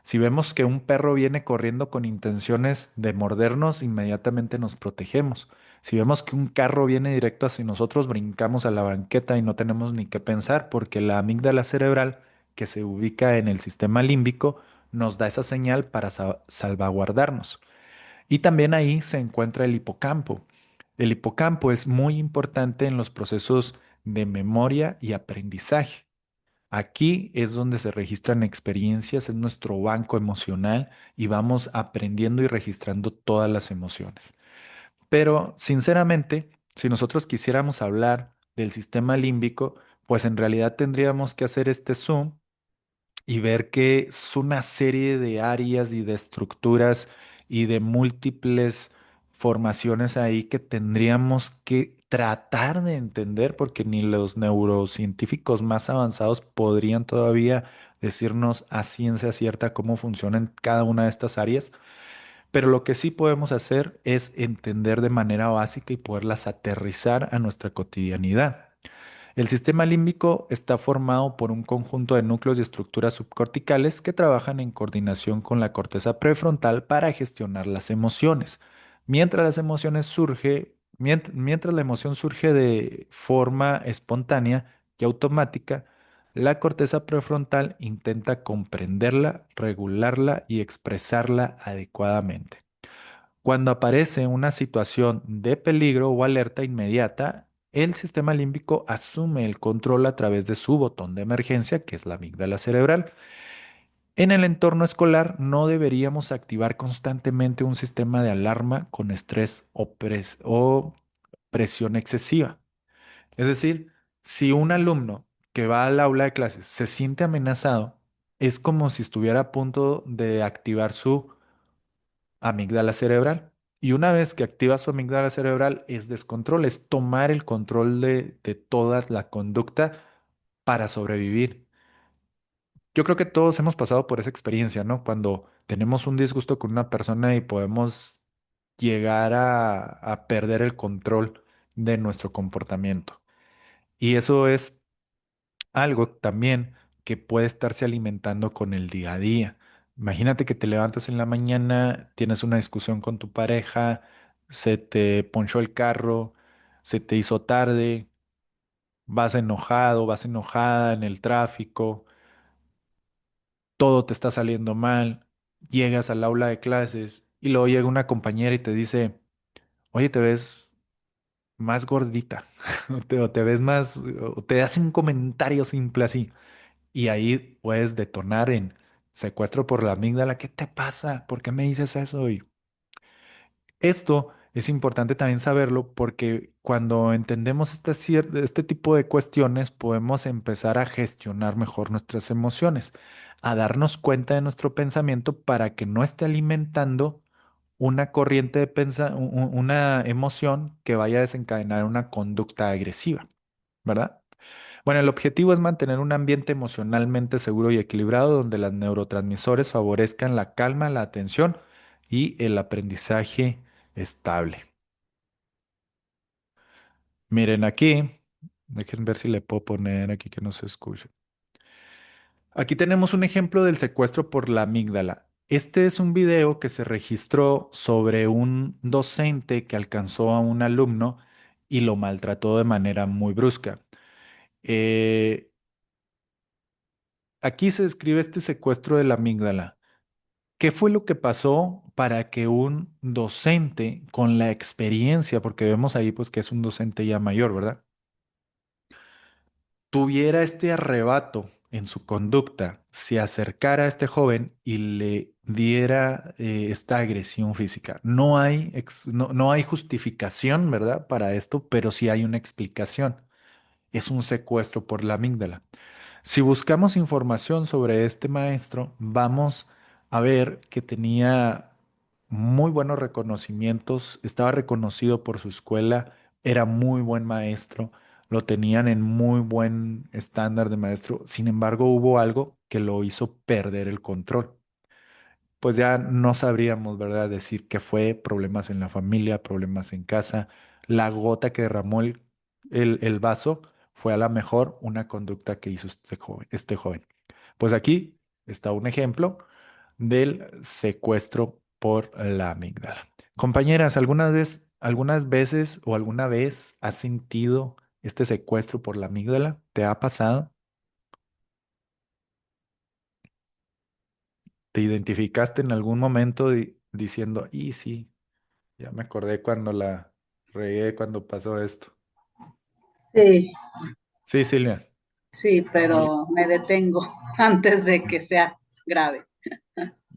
Si vemos que un perro viene corriendo con intenciones de mordernos, inmediatamente nos protegemos. Si vemos que un carro viene directo hacia nosotros, brincamos a la banqueta y no tenemos ni qué pensar, porque la amígdala cerebral, que se ubica en el sistema límbico, nos da esa señal para salvaguardarnos. Y también ahí se encuentra el hipocampo. El hipocampo es muy importante en los procesos de memoria y aprendizaje. Aquí es donde se registran experiencias, es nuestro banco emocional y vamos aprendiendo y registrando todas las emociones. Pero sinceramente, si nosotros quisiéramos hablar del sistema límbico, pues en realidad tendríamos que hacer este zoom y ver que es una serie de áreas y de estructuras y de múltiples formaciones ahí que tendríamos que tratar de entender porque ni los neurocientíficos más avanzados podrían todavía decirnos a ciencia cierta cómo funcionan cada una de estas áreas, pero lo que sí podemos hacer es entender de manera básica y poderlas aterrizar a nuestra cotidianidad. El sistema límbico está formado por un conjunto de núcleos y estructuras subcorticales que trabajan en coordinación con la corteza prefrontal para gestionar las emociones. Mientras la emoción surge de forma espontánea y automática, la corteza prefrontal intenta comprenderla, regularla y expresarla adecuadamente. Cuando aparece una situación de peligro o alerta inmediata, el sistema límbico asume el control a través de su botón de emergencia, que es la amígdala cerebral. En el entorno escolar no deberíamos activar constantemente un sistema de alarma con estrés o presión excesiva. Es decir, si un alumno que va al aula de clases se siente amenazado, es como si estuviera a punto de activar su amígdala cerebral. Y una vez que activa su amígdala cerebral es descontrol, es tomar el control de toda la conducta para sobrevivir. Yo creo que todos hemos pasado por esa experiencia, ¿no? Cuando tenemos un disgusto con una persona y podemos llegar a perder el control de nuestro comportamiento. Y eso es algo también que puede estarse alimentando con el día a día. Imagínate que te levantas en la mañana, tienes una discusión con tu pareja, se te ponchó el carro, se te hizo tarde, vas enojado, vas enojada en el tráfico, todo te está saliendo mal, llegas al aula de clases y luego llega una compañera y te dice, oye, te ves más gordita, o te ves más, o te hace un comentario simple así. Y ahí puedes detonar en secuestro por la amígdala. ¿Qué te pasa? ¿Por qué me dices eso? Y esto es importante también saberlo porque cuando entendemos este tipo de cuestiones, podemos empezar a gestionar mejor nuestras emociones, a darnos cuenta de nuestro pensamiento para que no esté alimentando una corriente de una emoción que vaya a desencadenar una conducta agresiva, ¿verdad? Bueno, el objetivo es mantener un ambiente emocionalmente seguro y equilibrado donde los neurotransmisores favorezcan la calma, la atención y el aprendizaje estable. Miren aquí, dejen ver si le puedo poner aquí que no se escuche. Aquí tenemos un ejemplo del secuestro por la amígdala. Este es un video que se registró sobre un docente que alcanzó a un alumno y lo maltrató de manera muy brusca. Eh, Aquí se describe este secuestro de la amígdala. ¿Qué fue lo que pasó para que un docente con la experiencia, porque vemos ahí pues que es un docente ya mayor, ¿verdad? Tuviera este arrebato en su conducta, se acercara a este joven y le diera esta agresión física. No hay justificación, ¿verdad? Para esto, pero sí hay una explicación. Es un secuestro por la amígdala. Si buscamos información sobre este maestro, vamos a ver que tenía muy buenos reconocimientos, estaba reconocido por su escuela, era muy buen maestro, lo tenían en muy buen estándar de maestro. Sin embargo, hubo algo que lo hizo perder el control. Pues ya no sabríamos, ¿verdad? Decir que fue problemas en la familia, problemas en casa. La gota que derramó el vaso fue a la mejor una conducta que hizo este joven. Pues aquí está un ejemplo del secuestro por la amígdala. Compañeras, algunas veces o alguna vez has sentido este secuestro por la amígdala? ¿Te ha pasado? ¿Te identificaste en algún momento diciendo, y sí, ya me acordé cuando la regué, cuando pasó esto? Sí, Sí, Silvia. sí, Y- pero me detengo antes de que sea grave.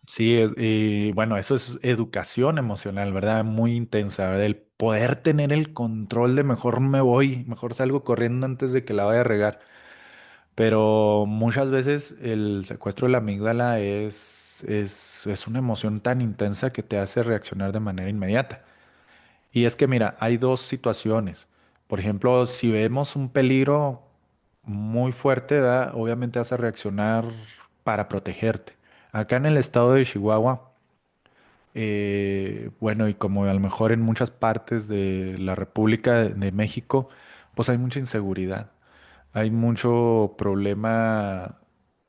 Sí, y bueno, eso es educación emocional, ¿verdad? Muy intensa, ¿verdad? El poder tener el control de mejor me voy, mejor salgo corriendo antes de que la vaya a regar. Pero muchas veces el secuestro de la amígdala es una emoción tan intensa que te hace reaccionar de manera inmediata. Y es que, mira, hay dos situaciones. Por ejemplo, si vemos un peligro muy fuerte, ¿verdad? Obviamente vas a reaccionar para protegerte. Acá en el estado de Chihuahua, bueno, y como a lo mejor en muchas partes de la República de México, pues hay mucha inseguridad. Hay mucho problema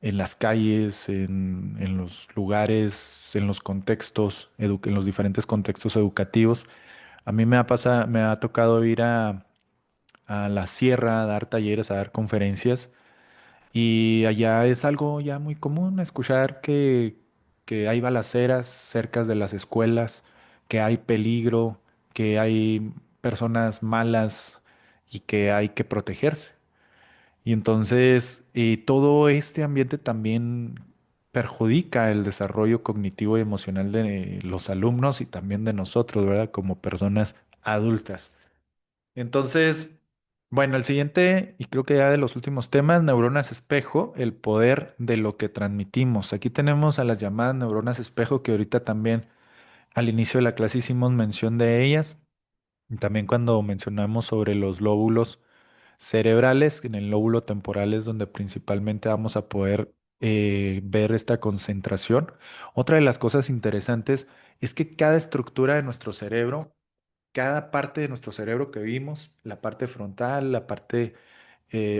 en las calles, en los lugares, en los contextos, en los diferentes contextos educativos. A mí me ha tocado ir a la sierra a dar talleres, a dar conferencias, y allá es algo ya muy común escuchar que hay balaceras cerca de las escuelas, que hay peligro, que hay personas malas y que hay que protegerse. Y entonces todo este ambiente también perjudica el desarrollo cognitivo y emocional de los alumnos y también de nosotros, ¿verdad? Como personas adultas. Entonces, bueno, el siguiente, y creo que ya de los últimos temas, neuronas espejo, el poder de lo que transmitimos. Aquí tenemos a las llamadas neuronas espejo, que ahorita también al inicio de la clase hicimos mención de ellas. Y también cuando mencionamos sobre los lóbulos cerebrales, en el lóbulo temporal es donde principalmente vamos a poder ver esta concentración. Otra de las cosas interesantes es que cada estructura de nuestro cerebro, cada parte de nuestro cerebro que vimos, la parte frontal, la parte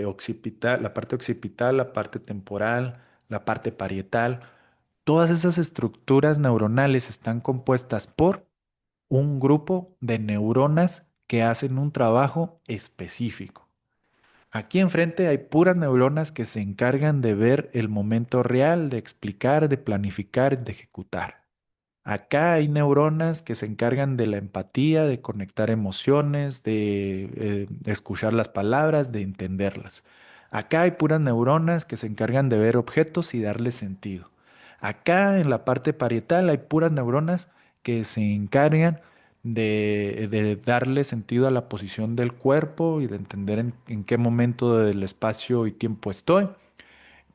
occipital, la parte temporal, la parte parietal, todas esas estructuras neuronales están compuestas por un grupo de neuronas que hacen un trabajo específico. Aquí enfrente hay puras neuronas que se encargan de ver el momento real, de explicar, de planificar, de ejecutar. Acá hay neuronas que se encargan de la empatía, de conectar emociones, de escuchar las palabras, de entenderlas. Acá hay puras neuronas que se encargan de ver objetos y darles sentido. Acá en la parte parietal hay puras neuronas que se encargan de darle sentido a la posición del cuerpo y de entender en qué momento del espacio y tiempo estoy.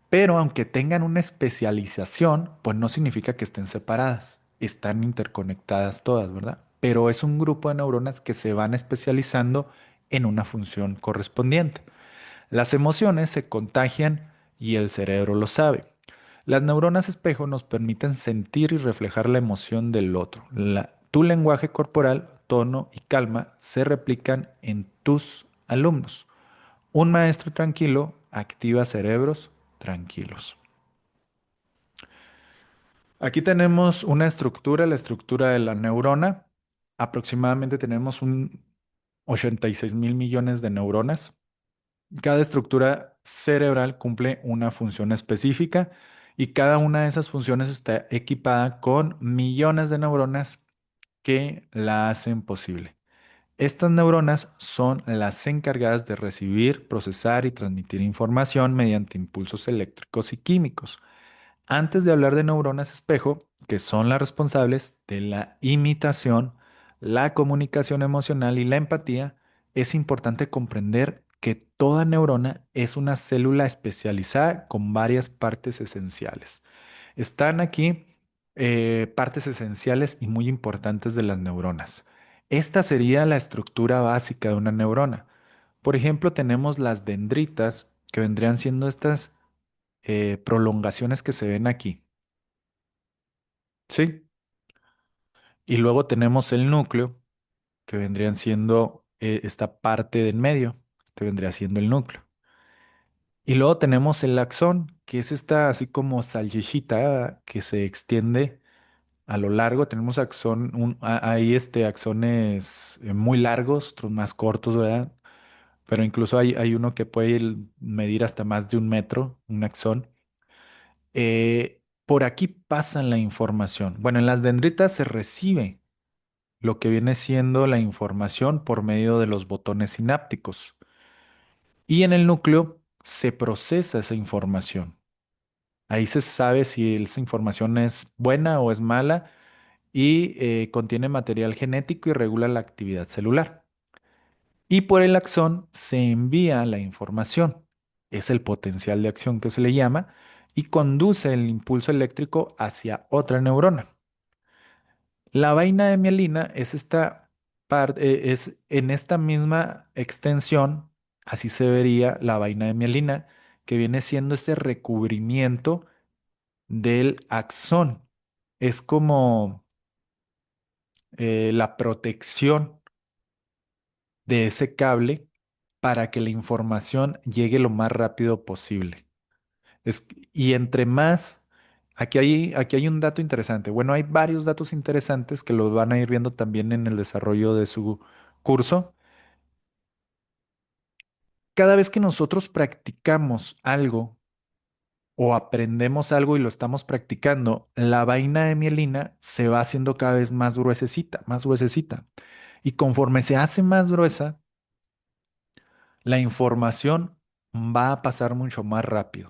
Pero aunque tengan una especialización, pues no significa que estén separadas. Están interconectadas todas, ¿verdad? Pero es un grupo de neuronas que se van especializando en una función correspondiente. Las emociones se contagian y el cerebro lo sabe. Las neuronas espejo nos permiten sentir y reflejar la emoción del otro. Tu lenguaje corporal, tono y calma se replican en tus alumnos. Un maestro tranquilo activa cerebros tranquilos. Aquí tenemos una estructura, la estructura de la neurona. Aproximadamente tenemos un 86 mil millones de neuronas. Cada estructura cerebral cumple una función específica Y cada una de esas funciones está equipada con millones de neuronas que la hacen posible. Estas neuronas son las encargadas de recibir, procesar y transmitir información mediante impulsos eléctricos y químicos. Antes de hablar de neuronas espejo, que son las responsables de la imitación, la comunicación emocional y la empatía, es importante comprender que toda neurona es una célula especializada con varias partes esenciales. Están aquí partes esenciales y muy importantes de las neuronas. Esta sería la estructura básica de una neurona. Por ejemplo, tenemos las dendritas, que vendrían siendo estas prolongaciones que se ven aquí. ¿Sí? Y luego tenemos el núcleo, que vendrían siendo esta parte del medio. Este vendría siendo el núcleo. Y luego tenemos el axón, que es esta así como salchichita que se extiende a lo largo. Tenemos axón, hay axones muy largos, otros más cortos, ¿verdad? Pero incluso hay uno que puede medir hasta más de 1 metro, un axón. Por aquí pasa la información. Bueno, en las dendritas se recibe lo que viene siendo la información por medio de los botones sinápticos. Y en el núcleo se procesa esa información. Ahí se sabe si esa información es buena o es mala y contiene material genético y regula la actividad celular. Y por el axón se envía la información. Es el potencial de acción que se le llama y conduce el impulso eléctrico hacia otra neurona. La vaina de mielina es esta parte, es en esta misma extensión, así se vería la vaina de mielina, que viene siendo este recubrimiento del axón. Es como la protección de ese cable para que la información llegue lo más rápido posible. Y entre más, aquí hay un dato interesante. Bueno, hay varios datos interesantes que los van a ir viendo también en el desarrollo de su curso. Cada vez que nosotros practicamos algo o aprendemos algo y lo estamos practicando, la vaina de mielina se va haciendo cada vez más gruesecita, más gruesecita. Y conforme se hace más gruesa, la información va a pasar mucho más rápido.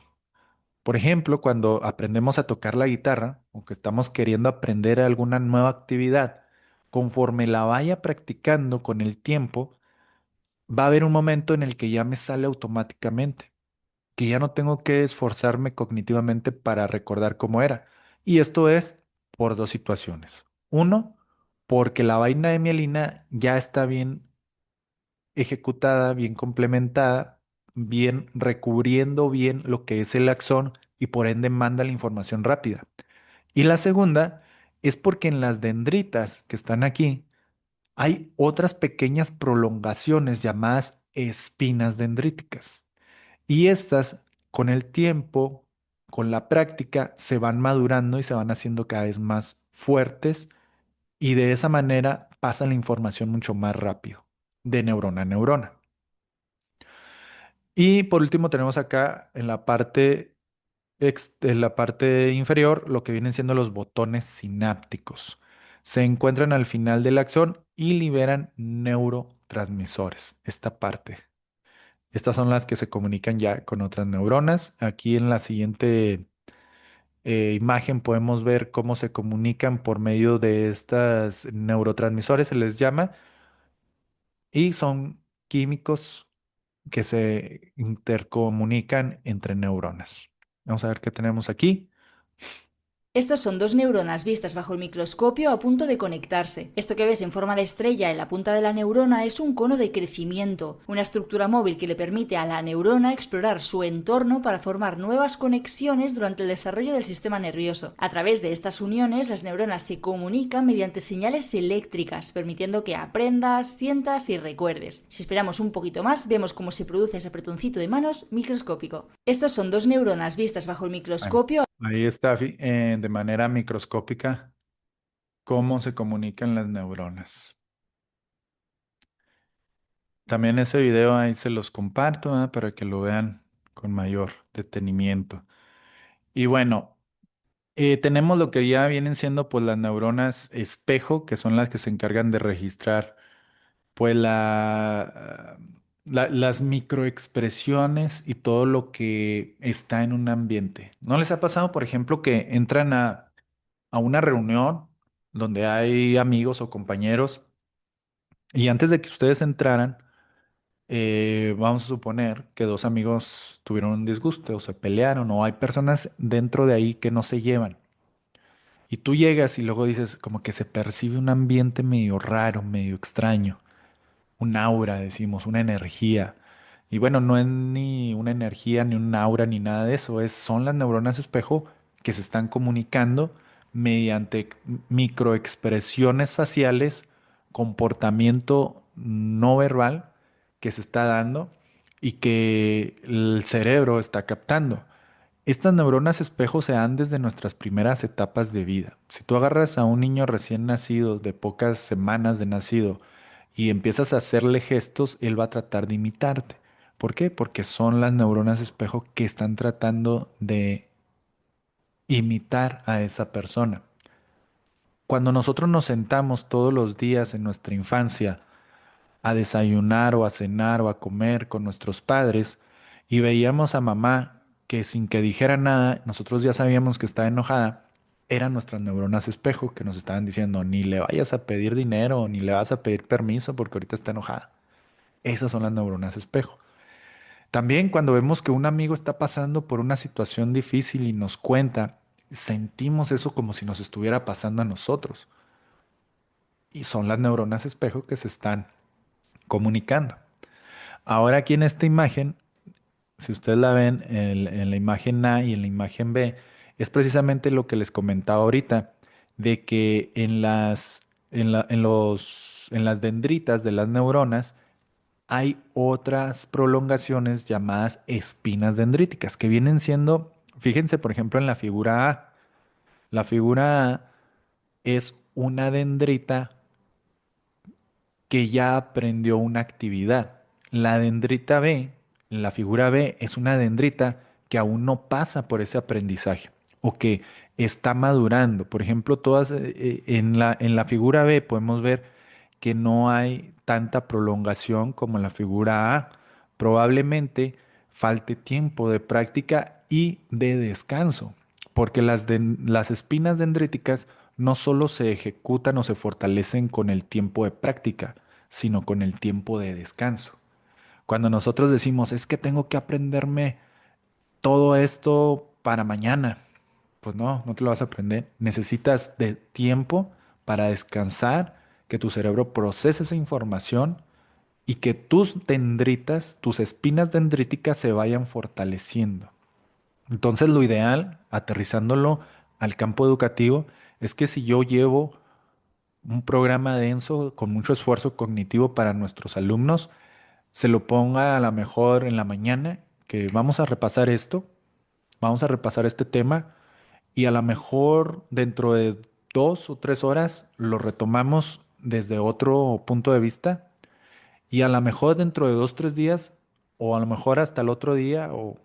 Por ejemplo, cuando aprendemos a tocar la guitarra o que estamos queriendo aprender alguna nueva actividad, conforme la vaya practicando con el tiempo, va a haber un momento en el que ya me sale automáticamente, que ya no tengo que esforzarme cognitivamente para recordar cómo era. Y esto es por dos situaciones. Uno, porque la vaina de mielina ya está bien ejecutada, bien complementada, bien recubriendo bien lo que es el axón y por ende manda la información rápida. Y la segunda es porque en las dendritas que están aquí hay otras pequeñas prolongaciones llamadas espinas dendríticas. Y estas, con el tiempo, con la práctica, se van madurando y se van haciendo cada vez más fuertes y de esa manera pasa la información mucho más rápido, de neurona a neurona. Y por último tenemos acá en la parte inferior lo que vienen siendo los botones sinápticos. Se encuentran al final del axón y liberan neurotransmisores. Esta parte. Estas son las que se comunican ya con otras neuronas. Aquí en la siguiente imagen podemos ver cómo se comunican por medio de estas neurotransmisores, se les llama, y son químicos que se intercomunican entre neuronas. Vamos a ver qué tenemos aquí. Estas son dos neuronas vistas bajo el microscopio a punto de conectarse. Esto que ves en forma de estrella en la punta de la neurona es un cono de crecimiento, una estructura móvil que le permite a la neurona explorar su entorno para formar nuevas conexiones durante el desarrollo del sistema nervioso. A través de estas uniones, las neuronas se comunican mediante señales eléctricas, permitiendo que aprendas, sientas y recuerdes. Si esperamos un poquito más, vemos cómo se produce ese apretoncito de manos microscópico. Estas son dos neuronas vistas bajo el Bueno, microscopio. ahí está de manera microscópica cómo se comunican las neuronas. También ese video ahí se los comparto, para que lo vean con mayor detenimiento. Y bueno, Tenemos lo que ya vienen siendo pues las neuronas espejo, que son las que se encargan de registrar pues las microexpresiones y todo lo que está en un ambiente. ¿No les ha pasado, por ejemplo, que entran a una reunión donde hay amigos o compañeros y antes de que ustedes entraran, vamos a suponer que dos amigos tuvieron un disgusto o se pelearon o hay personas dentro de ahí que no se llevan? Y tú llegas y luego dices como que se percibe un ambiente medio raro, medio extraño, un aura, decimos, una energía. Y bueno, no es ni una energía, ni un aura, ni nada de eso. Son las neuronas espejo que se están comunicando mediante microexpresiones faciales, comportamiento no verbal que se está dando y que el cerebro está captando. Estas neuronas espejo se dan desde nuestras primeras etapas de vida. Si tú agarras a un niño recién nacido, de pocas semanas de nacido, y empiezas a hacerle gestos, él va a tratar de imitarte. ¿Por qué? Porque son las neuronas espejo que están tratando de imitar a esa persona. Cuando nosotros nos sentamos todos los días en nuestra infancia a desayunar o a cenar o a comer con nuestros padres y veíamos a mamá que sin que dijera nada, nosotros ya sabíamos que estaba enojada, eran nuestras neuronas espejo que nos estaban diciendo, ni le vayas a pedir dinero, ni le vas a pedir permiso porque ahorita está enojada. Esas son las neuronas espejo. También cuando vemos que un amigo está pasando por una situación difícil y nos cuenta, sentimos eso como si nos estuviera pasando a nosotros. Y son las neuronas espejo que se están comunicando. Ahora aquí en esta imagen, si ustedes la ven en la imagen A y en la imagen B, es precisamente lo que les comentaba ahorita, de que en las dendritas de las neuronas hay otras prolongaciones llamadas espinas dendríticas, que vienen siendo, fíjense por ejemplo en la figura A. La figura A es una dendrita que ya aprendió una actividad. La dendrita B, la figura B, es una dendrita que aún no pasa por ese aprendizaje o que está madurando. Por ejemplo, en la figura B podemos ver que no hay tanta prolongación como en la figura A. Probablemente falte tiempo de práctica y de descanso, porque las espinas dendríticas no solo se ejecutan o se fortalecen con el tiempo de práctica, sino con el tiempo de descanso. Cuando nosotros decimos, es que tengo que aprenderme todo esto para mañana, pues no, no te lo vas a aprender. Necesitas de tiempo para descansar, que tu cerebro procese esa información y que tus dendritas, tus espinas dendríticas se vayan fortaleciendo. Entonces lo ideal, aterrizándolo al campo educativo, es que si yo llevo un programa denso con mucho esfuerzo cognitivo para nuestros alumnos, se lo ponga a lo mejor en la mañana, que vamos a repasar esto, vamos a repasar este tema y a lo mejor dentro de 2 o 3 horas lo retomamos desde otro punto de vista y a lo mejor dentro de 2, 3 días o a lo mejor hasta el otro día o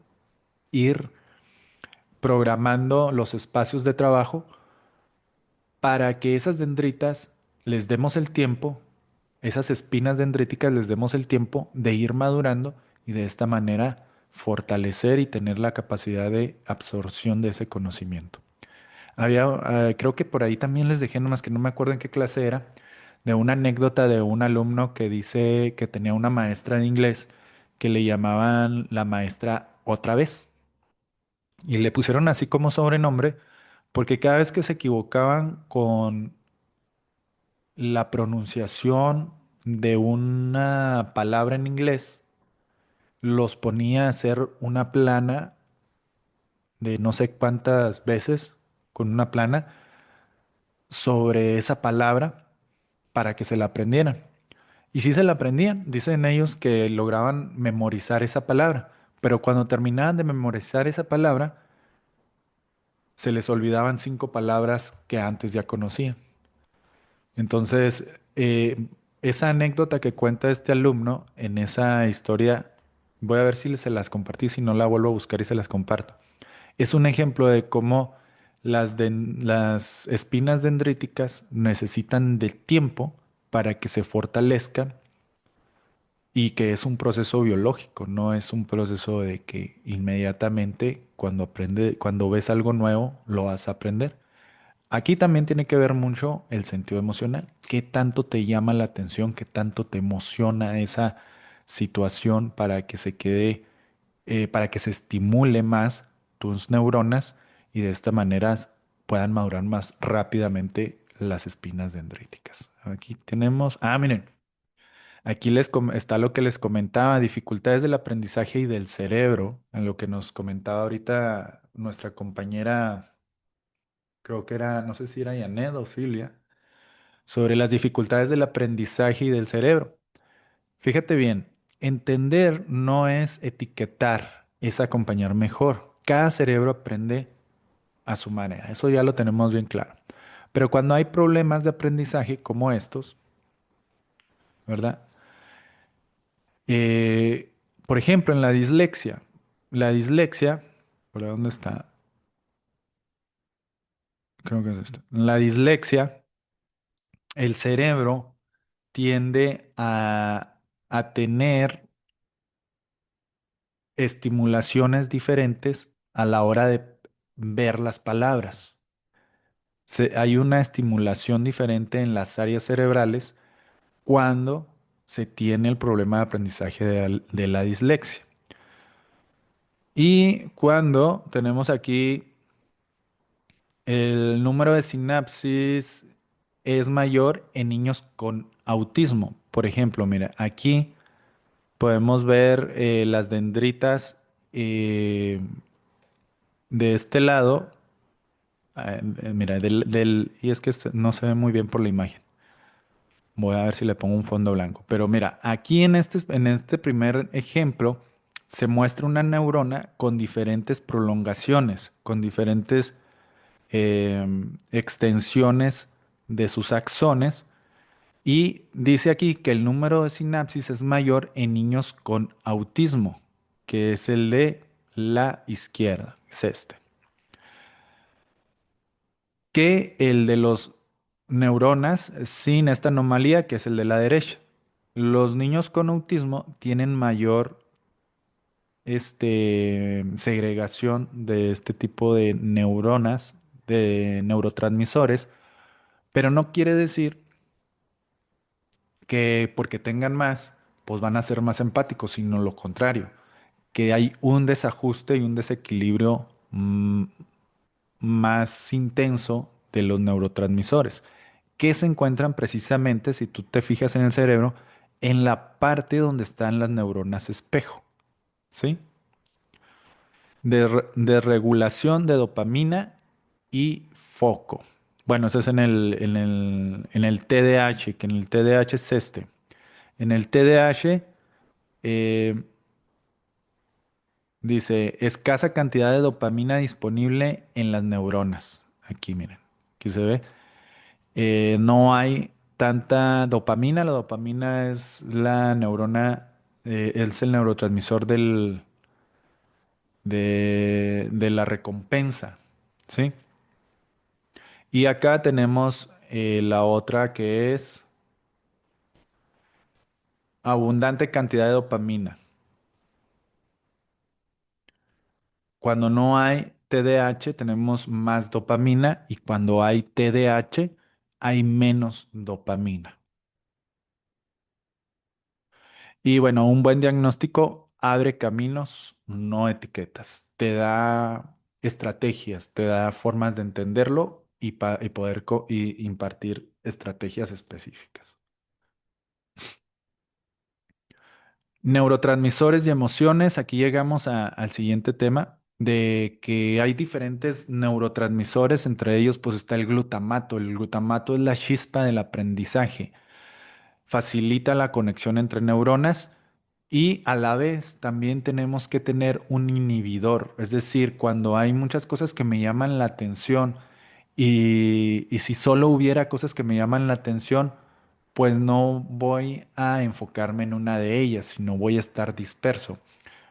ir programando los espacios de trabajo para que esas dendritas les demos el tiempo, esas espinas dendríticas les demos el tiempo de ir madurando y de esta manera fortalecer y tener la capacidad de absorción de ese conocimiento. Creo que por ahí también les dejé, nomás que no me acuerdo en qué clase era, de una anécdota de un alumno que dice que tenía una maestra de inglés que le llamaban la maestra otra vez. Y le pusieron así como sobrenombre porque cada vez que se equivocaban con la pronunciación de una palabra en inglés, los ponía a hacer una plana de no sé cuántas veces con una plana sobre esa palabra para que se la aprendieran. Y si se la aprendían, dicen ellos que lograban memorizar esa palabra, pero cuando terminaban de memorizar esa palabra, se les olvidaban 5 palabras que antes ya conocían. Entonces, esa anécdota que cuenta este alumno en esa historia, voy a ver si se las compartí, si no la vuelvo a buscar y se las comparto. Es un ejemplo de cómo las espinas dendríticas necesitan de tiempo para que se fortalezcan y que es un proceso biológico, no es un proceso de que inmediatamente cuando ves algo nuevo, lo vas a aprender. Aquí también tiene que ver mucho el sentido emocional. ¿Qué tanto te llama la atención? ¿Qué tanto te emociona esa situación para que se quede, para que se estimule más tus neuronas y de esta manera puedan madurar más rápidamente las espinas dendríticas? Aquí tenemos, miren, aquí está lo que les comentaba, dificultades del aprendizaje y del cerebro, en lo que nos comentaba ahorita nuestra compañera, creo que era, no sé si era Janet o Filia, sobre las dificultades del aprendizaje y del cerebro. Fíjate bien, entender no es etiquetar, es acompañar mejor. Cada cerebro aprende a su manera, eso ya lo tenemos bien claro. Pero cuando hay problemas de aprendizaje como estos, ¿verdad? Eh, por ejemplo, en la dislexia, ¿por dónde está? Creo que es esta. En la dislexia, el cerebro tiende a tener estimulaciones diferentes a la hora de ver las palabras. Hay una estimulación diferente en las áreas cerebrales cuando se tiene el problema de aprendizaje de la dislexia. Y cuando tenemos aquí el número de sinapsis es mayor en niños con autismo. Por ejemplo, mira, aquí podemos ver las dendritas eh, de este lado. Mira, y es que no se ve muy bien por la imagen. Voy a ver si le pongo un fondo blanco. Pero mira, aquí en este primer ejemplo se muestra una neurona con diferentes prolongaciones, con diferentes extensiones de sus axones. Y dice aquí que el número de sinapsis es mayor en niños con autismo, que es el de la izquierda, es este, que el de los neuronas sin esta anomalía, que es el de la derecha. Los niños con autismo tienen mayor segregación de este tipo de neuronas, de neurotransmisores, pero no quiere decir que porque tengan más, pues van a ser más empáticos, sino lo contrario, que hay un desajuste y un desequilibrio más intenso de los neurotransmisores, que se encuentran precisamente, si tú te fijas en el cerebro, en la parte donde están las neuronas espejo, ¿sí? De regulación de dopamina y foco. Bueno, eso es en el TDAH, que en el TDAH es este. En el TDAH eh, dice escasa cantidad de dopamina disponible en las neuronas. Aquí miren, aquí se ve. No hay tanta dopamina. La dopamina es la neurona, es el neurotransmisor de la recompensa, ¿sí? Y acá tenemos la otra que es abundante cantidad de dopamina. Cuando no hay TDAH tenemos más dopamina y cuando hay TDAH hay menos dopamina. Y bueno, un buen diagnóstico abre caminos, no etiquetas. Te da estrategias, te da formas de entenderlo y poder impartir estrategias específicas. Neurotransmisores y emociones. Aquí llegamos al siguiente tema de que hay diferentes neurotransmisores. Entre ellos, pues está el glutamato. El glutamato es la chispa del aprendizaje. Facilita la conexión entre neuronas y a la vez también tenemos que tener un inhibidor, es decir, cuando hay muchas cosas que me llaman la atención y si solo hubiera cosas que me llaman la atención, pues no voy a enfocarme en una de ellas, sino voy a estar disperso.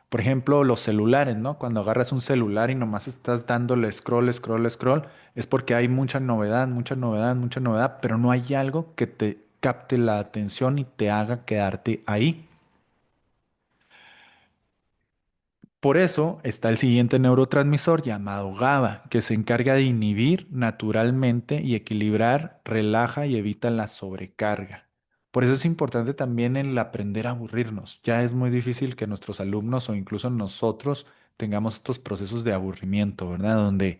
Por ejemplo, los celulares, ¿no? Cuando agarras un celular y nomás estás dándole scroll, scroll, scroll, es porque hay mucha novedad, mucha novedad, mucha novedad, pero no hay algo que te capte la atención y te haga quedarte ahí. Por eso está el siguiente neurotransmisor llamado GABA, que se encarga de inhibir naturalmente y equilibrar, relaja y evita la sobrecarga. Por eso es importante también el aprender a aburrirnos. Ya es muy difícil que nuestros alumnos o incluso nosotros tengamos estos procesos de aburrimiento, ¿verdad? Donde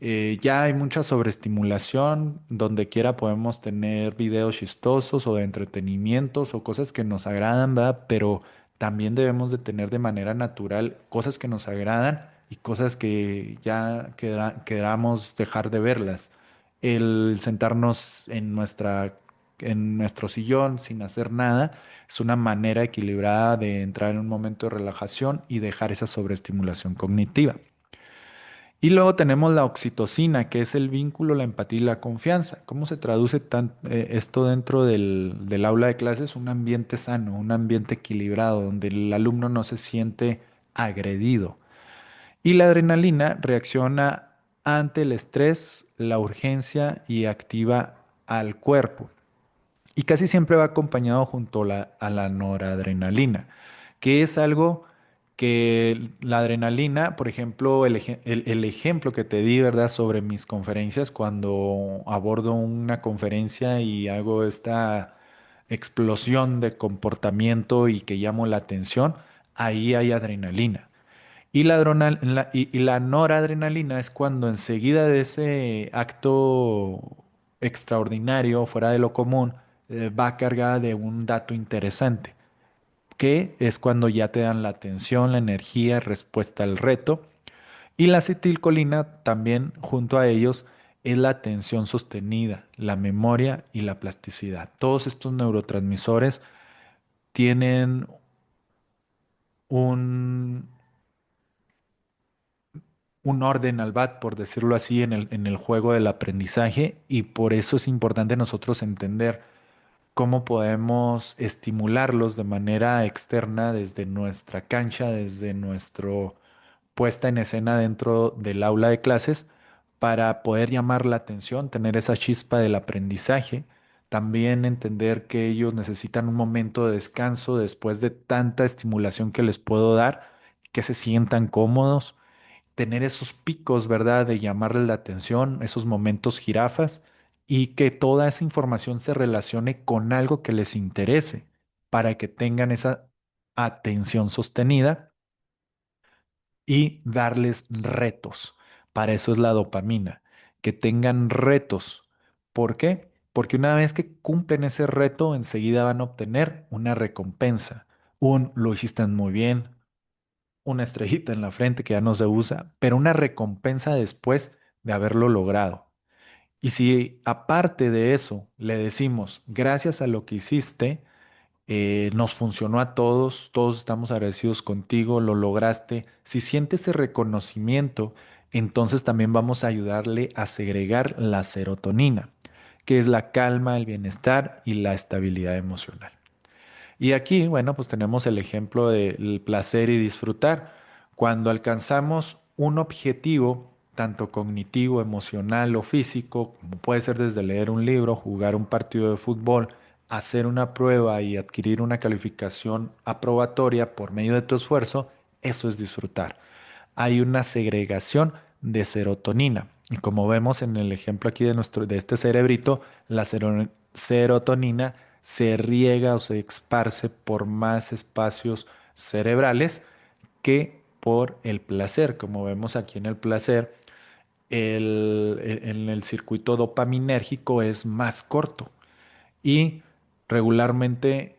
ya hay mucha sobreestimulación, donde quiera podemos tener videos chistosos o de entretenimientos o cosas que nos agradan, ¿verdad? Pero también debemos de tener de manera natural cosas que nos agradan y cosas que ya queramos dejar de verlas. El sentarnos en nuestro sillón sin hacer nada es una manera equilibrada de entrar en un momento de relajación y dejar esa sobreestimulación cognitiva. Y luego tenemos la oxitocina, que es el vínculo, la empatía y la confianza. ¿Cómo se traduce esto dentro del aula de clases? Un ambiente sano, un ambiente equilibrado, donde el alumno no se siente agredido. Y la adrenalina reacciona ante el estrés, la urgencia y activa al cuerpo. Y casi siempre va acompañado junto a la noradrenalina, que es algo que la adrenalina, por ejemplo, el ejemplo que te di, ¿verdad? Sobre mis conferencias, cuando abordo una conferencia y hago esta explosión de comportamiento y que llamo la atención, ahí hay adrenalina. Y la noradrenalina es cuando enseguida de ese acto extraordinario, fuera de lo común, va cargada de un dato interesante, que es cuando ya te dan la atención, la energía, respuesta al reto. Y la acetilcolina también junto a ellos es la atención sostenida, la memoria y la plasticidad. Todos estos neurotransmisores tienen un, un orden al bat, por decirlo así, en el juego del aprendizaje y por eso es importante nosotros entender cómo podemos estimularlos de manera externa desde nuestra cancha, desde nuestro puesta en escena dentro del aula de clases para poder llamar la atención, tener esa chispa del aprendizaje, también entender que ellos necesitan un momento de descanso después de tanta estimulación que les puedo dar, que se sientan cómodos, tener esos picos, ¿verdad? De llamarle la atención, esos momentos jirafas y que toda esa información se relacione con algo que les interese para que tengan esa atención sostenida y darles retos. Para eso es la dopamina, que tengan retos. ¿Por qué? Porque una vez que cumplen ese reto, enseguida van a obtener una recompensa. Un lo hiciste muy bien, una estrellita en la frente que ya no se usa, pero una recompensa después de haberlo logrado. Y si aparte de eso le decimos, gracias a lo que hiciste, nos funcionó a todos, todos estamos agradecidos contigo, lo lograste. Si siente ese reconocimiento, entonces también vamos a ayudarle a segregar la serotonina, que es la calma, el bienestar y la estabilidad emocional. Y aquí, bueno, pues tenemos el ejemplo del placer y disfrutar. Cuando alcanzamos un objetivo, tanto cognitivo, emocional o físico, como puede ser desde leer un libro, jugar un partido de fútbol, hacer una prueba y adquirir una calificación aprobatoria por medio de tu esfuerzo, eso es disfrutar. Hay una segregación de serotonina. Y como vemos en el ejemplo aquí de este cerebrito, la serotonina se riega o se esparce por más espacios cerebrales que por el placer. Como vemos aquí en el placer, en el circuito dopaminérgico es más corto y regularmente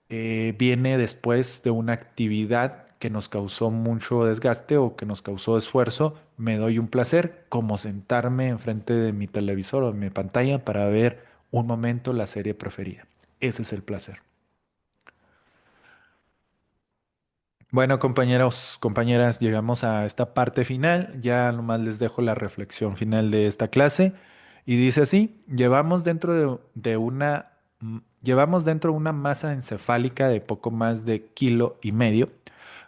viene después de una actividad que nos causó mucho desgaste o que nos causó esfuerzo. Me doy un placer como sentarme enfrente de mi televisor o de mi pantalla para ver un momento la serie preferida. Ese es el placer. Bueno, compañeros, compañeras, llegamos a esta parte final. Ya nomás les dejo la reflexión final de esta clase. Y dice así, llevamos dentro una masa encefálica de poco más de kilo y medio,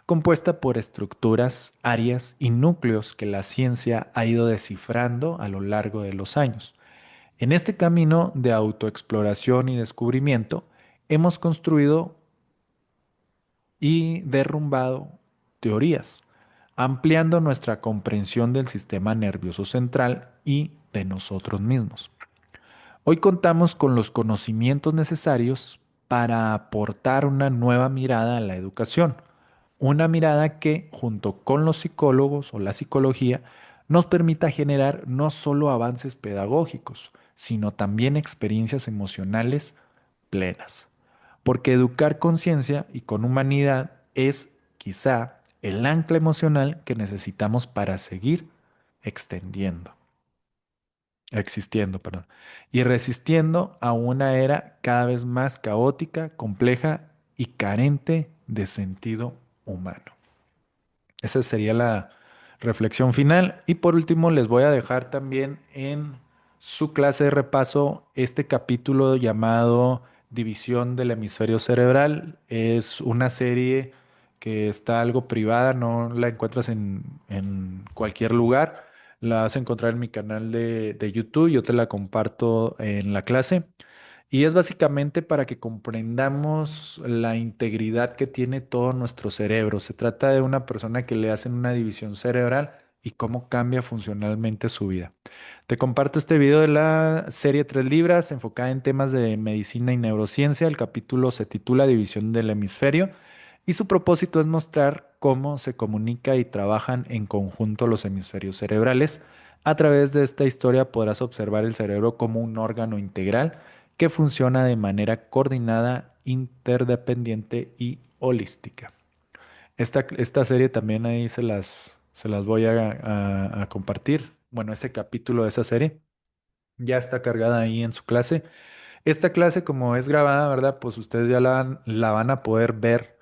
compuesta por estructuras, áreas y núcleos que la ciencia ha ido descifrando a lo largo de los años. En este camino de autoexploración y descubrimiento, hemos construido y derrumbado teorías, ampliando nuestra comprensión del sistema nervioso central y de nosotros mismos. Hoy contamos con los conocimientos necesarios para aportar una nueva mirada a la educación, una mirada que, junto con los psicólogos o la psicología, nos permita generar no solo avances pedagógicos, sino también experiencias emocionales plenas. Porque educar con ciencia y con humanidad es quizá el ancla emocional que necesitamos para seguir extendiendo existiendo, perdón, y resistiendo a una era cada vez más caótica, compleja y carente de sentido humano. Esa sería la reflexión final. Y por último, les voy a dejar también en su clase de repaso este capítulo llamado División del Hemisferio Cerebral. Es una serie que está algo privada, no la encuentras en cualquier lugar. La vas a encontrar en mi canal de YouTube. Yo te la comparto en la clase. Y es básicamente para que comprendamos la integridad que tiene todo nuestro cerebro. Se trata de una persona que le hacen una división cerebral y cómo cambia funcionalmente su vida. Te comparto este video de la serie Tres Libras enfocada en temas de medicina y neurociencia. El capítulo se titula División del Hemisferio y su propósito es mostrar cómo se comunica y trabajan en conjunto los hemisferios cerebrales. A través de esta historia podrás observar el cerebro como un órgano integral que funciona de manera coordinada, interdependiente y holística. Esta serie también ahí se las voy a compartir. Bueno, ese capítulo de esa serie ya está cargada ahí en su clase. Esta clase, como es grabada, ¿verdad? Pues ustedes ya la van a poder ver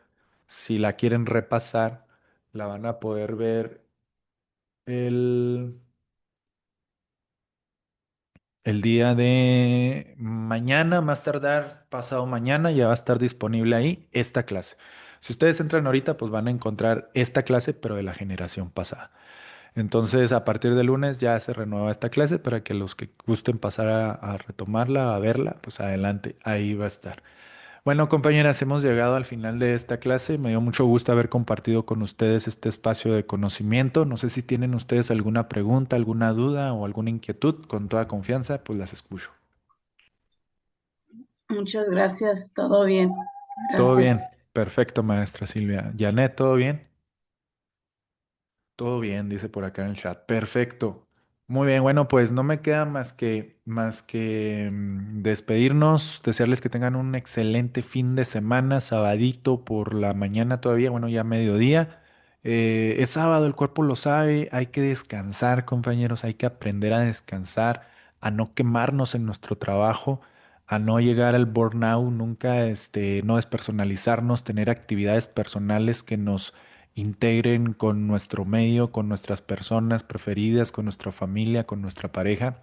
si la quieren repasar. La van a poder ver el, el día de mañana, más tardar pasado mañana, ya va a estar disponible ahí esta clase. Si ustedes entran ahorita, pues van a encontrar esta clase, pero de la generación pasada. Entonces, a partir de lunes ya se renueva esta clase para que los que gusten pasar a retomarla, a verla, pues adelante, ahí va a estar. Bueno, compañeras, hemos llegado al final de esta clase. Me dio mucho gusto haber compartido con ustedes este espacio de conocimiento. No sé si tienen ustedes alguna pregunta, alguna duda o alguna inquietud. Con toda confianza, pues las escucho. Muchas gracias, todo bien. Todo Gracias. bien. Perfecto, maestra Silvia. Janet, ¿todo bien? Todo bien, dice por acá en el chat. Perfecto. Muy bien, bueno, pues no me queda más que despedirnos, desearles que tengan un excelente fin de semana, sabadito por la mañana todavía, bueno, ya mediodía. Es sábado, el cuerpo lo sabe, hay que descansar, compañeros, hay que aprender a descansar, a no quemarnos en nuestro trabajo, a no llegar al burnout, nunca, no despersonalizarnos, tener actividades personales que nos integren con nuestro medio, con nuestras personas preferidas, con nuestra familia, con nuestra pareja.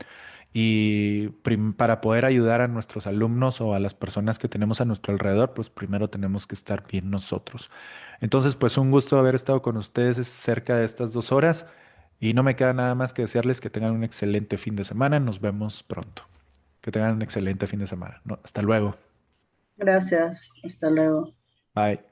Y para poder ayudar a nuestros alumnos o a las personas que tenemos a nuestro alrededor, pues primero tenemos que estar bien nosotros. Entonces, pues un gusto haber estado con ustedes cerca de estas 2 horas y no me queda nada más que desearles que tengan un excelente fin de semana. Nos vemos pronto. Que tengan un excelente fin de semana. No, hasta luego. Gracias. Hasta luego. Bye.